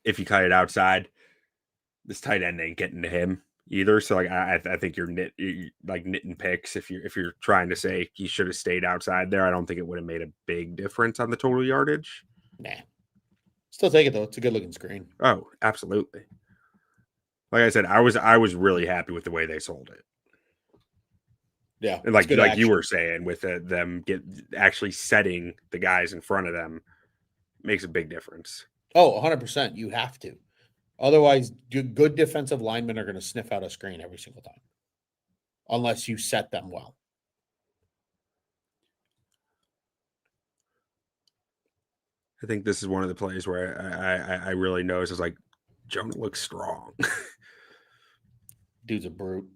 if he cut it outside, this tight end ain't getting to him either. So like I think you're knitting picks if you're trying to say he should have stayed outside there. I don't think it would have made a big difference on the total yardage. Nah. Still take it though. It's a good looking screen. Oh, absolutely. Like I said, I was really happy with the way they sold it. Yeah, and like you were saying, with them actually setting the guys in front of them makes a big difference. Oh, 100%. You have to. Otherwise, good defensive linemen are going to sniff out a screen every single time, unless you set them well. I think this is one of the plays where I really noticed. It's like Jonah looks strong. Dude's a brute.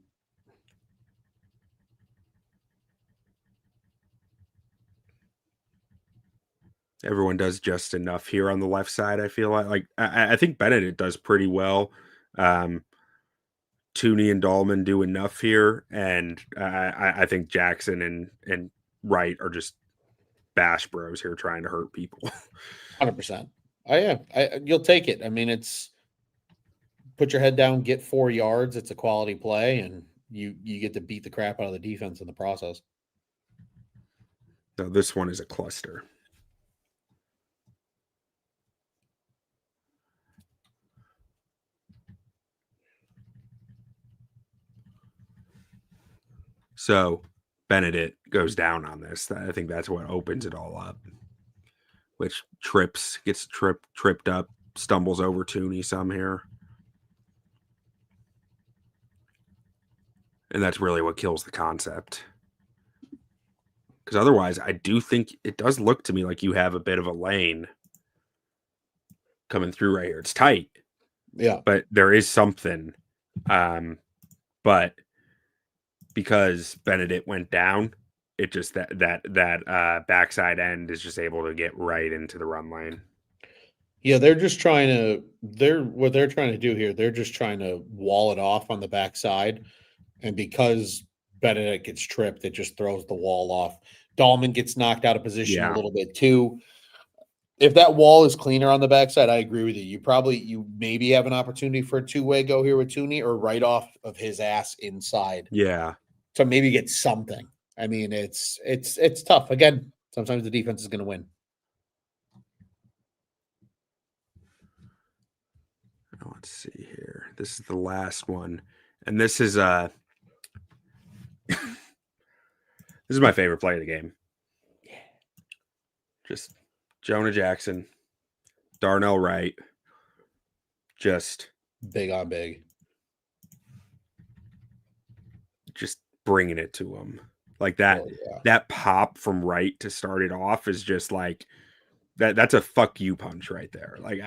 Everyone does just enough here on the left side. I feel like I think Benedet does pretty well. Thuney Thuney and Dalman do enough here, and I think Jackson and Wright are just bash bros here trying to hurt people. 100%. You'll take it. I mean, it's put your head down, get 4 yards. It's a quality play, and you get to beat the crap out of the defense in the process. So this one is a cluster. So Benedet goes down on this. I think that's what opens it all up. Which gets tripped up, stumbles over Thuney some here. And that's really what kills the concept. Because otherwise, I do think it does look to me like you have a bit of a lane coming through right here. It's tight. Yeah. But there is something. But because Benedet went down, it just that backside end is just able to get right into the run lane. Yeah, what they're trying to do here, they're just trying to wall it off on the backside. And because Benedet gets tripped, it just throws the wall off. Dalman gets knocked out of position a little bit too. If that wall is cleaner on the backside, I agree with you. You maybe have an opportunity for a two-way go here with Thuney, or right off of his ass inside. Yeah. To maybe get something. I mean, it's tough. Again, sometimes the defense is going to win. Let's see here. This is the last one. And this is this is my favorite play of the game. Yeah. Just Jonah Jackson, Darnell Wright, just big on big. Just bringing it to him. Like that, that pop from Wright to start it off is just like that's a fuck you punch right there. Like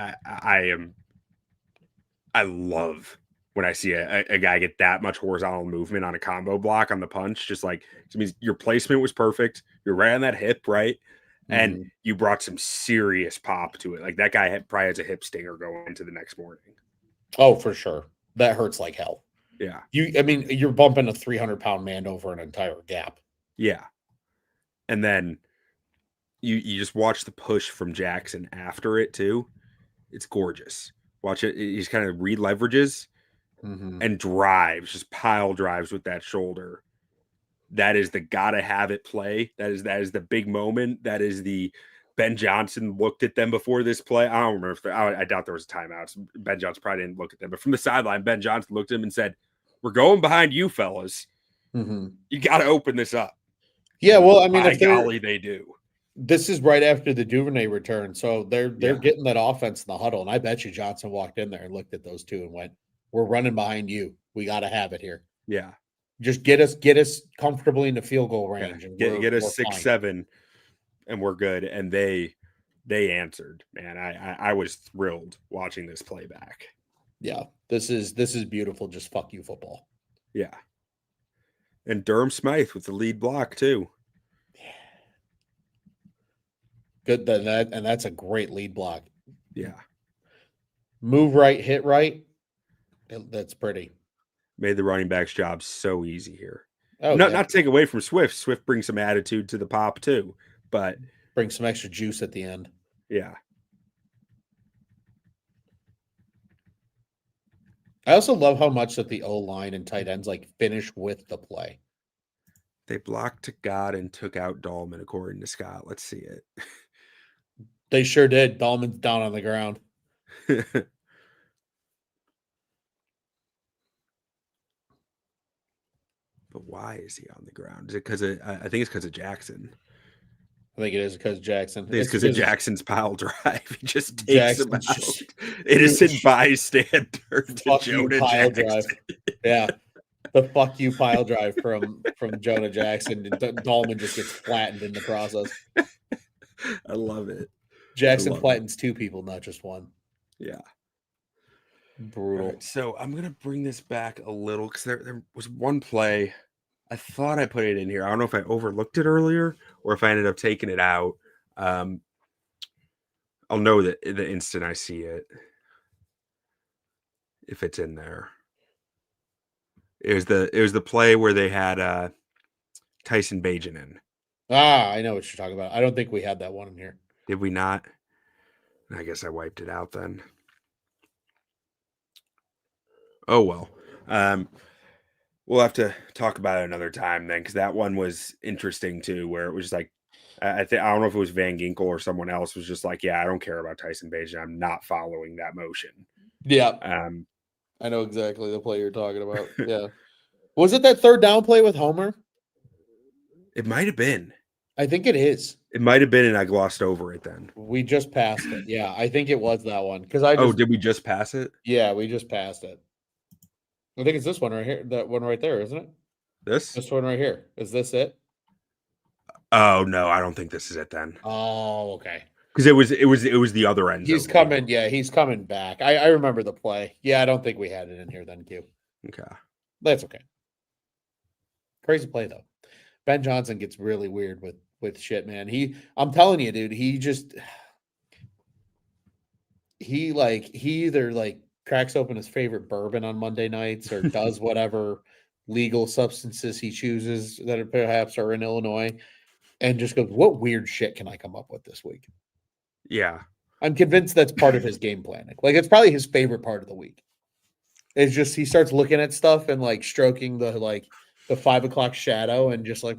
I love when I see a guy get that much horizontal movement on a combo block on the punch. Just like, it means your placement was perfect. You're right on that hip, right? And you brought some serious pop to it. Like that guy probably has a hip stinger going into the next morning. Oh, for sure. That hurts like hell. Yeah. You're bumping a 300-pound man over an entire gap. Yeah. And then you just watch the push from Jackson after it too. It's gorgeous. Watch it. He's kind of re-leverages and drives, just pile drives with that shoulder. That is the gotta have it play. That is the big moment. That is the Ben Johnson looked at them before this play. I don't remember if I doubt there was a timeout. Ben Johnson probably didn't look at them, but from the sideline, Ben Johnson looked at him and said, "We're going behind you, fellas. You got to open this up." Yeah, well, I mean, by golly, they do. This is right after the Duvernay return, so they're getting that offense in the huddle, and I bet you Johnson walked in there and looked at those two and went, "We're running behind you. We got to have it here. Yeah, just get us comfortably in the field goal range, and get us 6-7, and we're good." And they answered. Man, I was thrilled watching this play back. Yeah, this is beautiful. Just fuck you, football. Yeah, and Durham Smythe with the lead block too. Good, and that's a great lead block. Yeah. Move right, hit right. That's pretty. Made the running back's job so easy here. Oh, not to take away from Swift. Swift brings some attitude to the pop too, but brings some extra juice at the end. Yeah. I also love how much that the O-line and tight ends like finish with the play. They blocked to God and took out Dalman, according to Scott. Let's see it. They sure did. Dalman's down on the ground. But why is he on the ground? Is it because I think it's because of Jackson. I think it is because of Jackson. It's because of Jackson's pile drive. He just takes him out. Innocent bystander to Jonah Jackson. Drive. Yeah. The fuck you pile drive from Jonah Jackson. Dalman just gets flattened in the process. I love it. Jackson flattens two people, not just one. Yeah. Brutal. Right, so I'm going to bring this back a little because there was one play. I thought I put it in here. I don't know if I overlooked it earlier or if I ended up taking it out. I'll know that the instant I see it, if it's in there. It was the play where they had Tyson Bagent in. I know what you're talking about. I don't think we had that one in here. Did we not? I guess I wiped it out then. Oh well. We'll have to talk about it another time then, because that one was interesting too, where it was just like I don't know if it was Van Ginkel or someone else was just like, yeah, I don't care about Tyson Bagent. I'm not following that motion. Yeah. I know exactly the play you're talking about. Yeah. Was it that third down play with Homer? It might have been. I think it is. It might have been, and I glossed over it then. We just passed it. Yeah, I think it was that one. Did we just pass it? Yeah, we just passed it. I think it's this one right here. That one right there, isn't it? This one right here. Is this it? Oh no, I don't think this is it then. Oh, okay. Because it was the other end. He's coming. Yeah, he's coming back. I remember the play. Yeah, I don't think we had it in here then, Q. Okay. That's okay. Crazy play though. Ben Johnson gets really weird with shit, man. I'm telling you, dude, he either like cracks open his favorite bourbon on Monday nights or does whatever legal substances he chooses that perhaps are in Illinois and just goes, what weird shit can I come up with this week? Yeah. I'm convinced that's part of his game planning. Like, it's probably his favorite part of the week. It's just he starts looking at stuff and like stroking the 5 o'clock shadow and just like,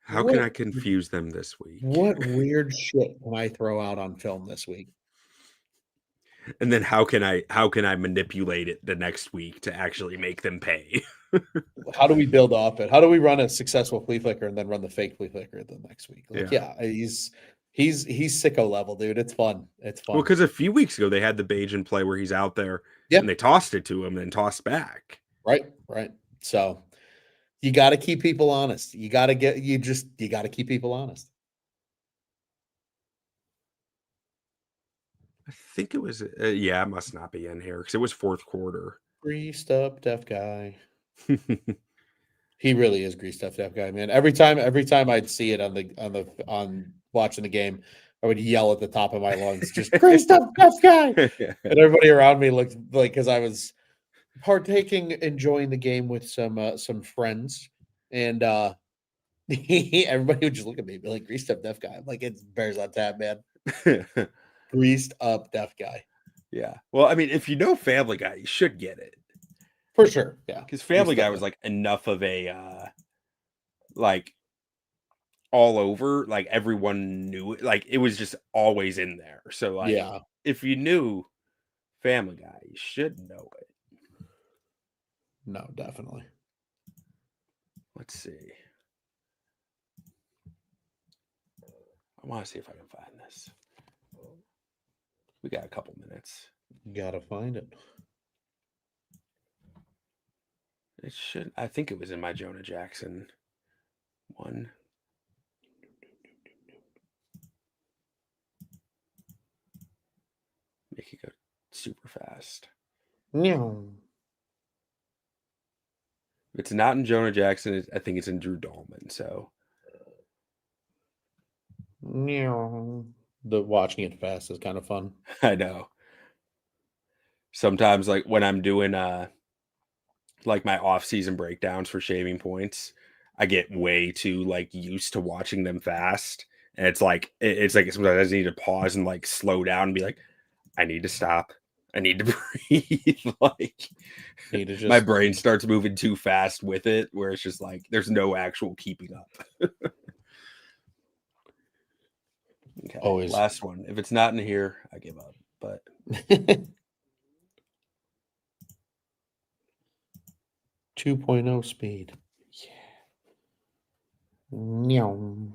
How can I confuse them this week? What weird shit can I throw out on film this week? And then how can I manipulate it the next week to actually make them pay? How do we build off it? How do we run a successful flea flicker and then run the fake flea flicker the next week? He's sicko level, dude. It's fun. It's fun. Well, because a few weeks ago they had the Bajan play where he's out there and they tossed it to him and then tossed back. Right. So you got to keep people honest. You got to keep people honest. I think it was, it must not be in here because it was fourth quarter. Greased up deaf guy. He really is greased up deaf guy, man. Every time I'd see it on watching the game, I would yell at the top of my lungs, just greased up deaf guy. And everybody around me looked like, because I was enjoying the game with some friends, and everybody would just look at me and be like, greased up deaf guy. I'm like, it's Bears on tap, man. Greased up deaf guy. Yeah. Well, I mean, if you know Family Guy, you should get it. For sure. Yeah. Because Family Guy was like enough of a like all over, like everyone knew it. Like it was just always in there. So like if you knew Family Guy, you should know it. No, definitely. Let's see. I want to see if I can find this. We got a couple minutes. You gotta find it. It should. I think it was in my Jonah Jackson one. Make it go super fast. No. If it's not in Jonah Jackson, I think it's in Drew Dalman. So. No. The watching it fast is kind of fun. I know. Sometimes, like when I'm doing like my off-season breakdowns for Shaving Points, I get way too like used to watching them fast, and it's like sometimes I just need to pause and like slow down and be like, I need to stop. I need to breathe. Like my brain starts moving too fast with it, where it's just like there's no actual keeping up. Okay. Always. Last one. If it's not in here, I give up. But 2.0 speed. Yeah. No.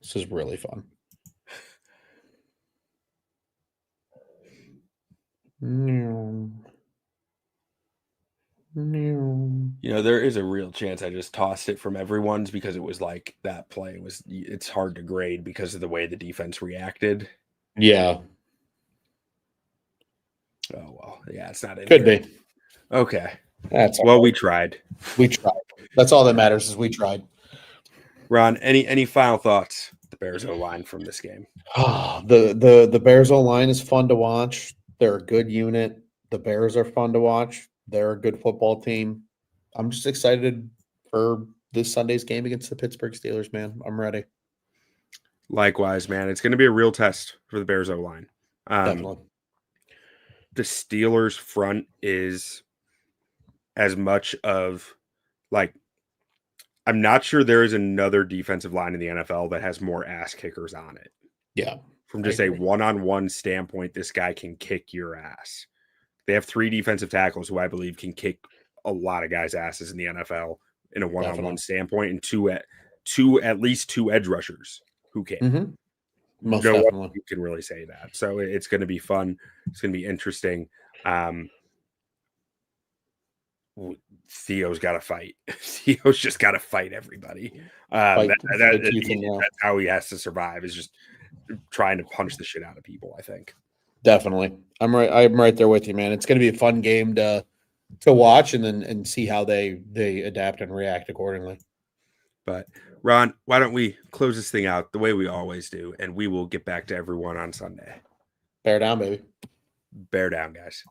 This is really fun. No. You know, there is a real chance I just tossed it from everyone's because it was like that play it's hard to grade because of the way the defense reacted. Yeah. Oh, well. Yeah, it's not in Could here. be. Okay. That's well, we tried. We tried. That's all that matters is we tried. Ron, any final thoughts the Bears O line from this game? The Bears O line is fun to watch. They're a good unit. The Bears are fun to watch. They're a good football team. I'm just excited for this Sunday's game against the Pittsburgh Steelers, man. I'm ready. Likewise, man. It's going to be a real test for the Bears O line. Definitely. The Steelers front is as much of like, I'm not sure there is another defensive line in the NFL that has more ass kickers on it. Yeah. From just a one-on-one standpoint, this guy can kick your ass. They have 3 defensive tackles who I believe can kick a lot of guys' asses in the NFL in a one-on-one standpoint, and at least two edge rushers who can. Mm-hmm. Most no definitely. one can really say that. So it's going to be fun. It's going to be interesting. Theo's got to fight. Theo's just got to fight everybody. That's how he has to survive, is just trying to punch the shit out of people, I think. Definitely. I'm right there with you, man. It's going to be a fun game to watch and see how they adapt and react accordingly. But Ron, why don't we close this thing out the way we always do, and we will get back to everyone on Sunday. Bear down, baby. Bear down, guys.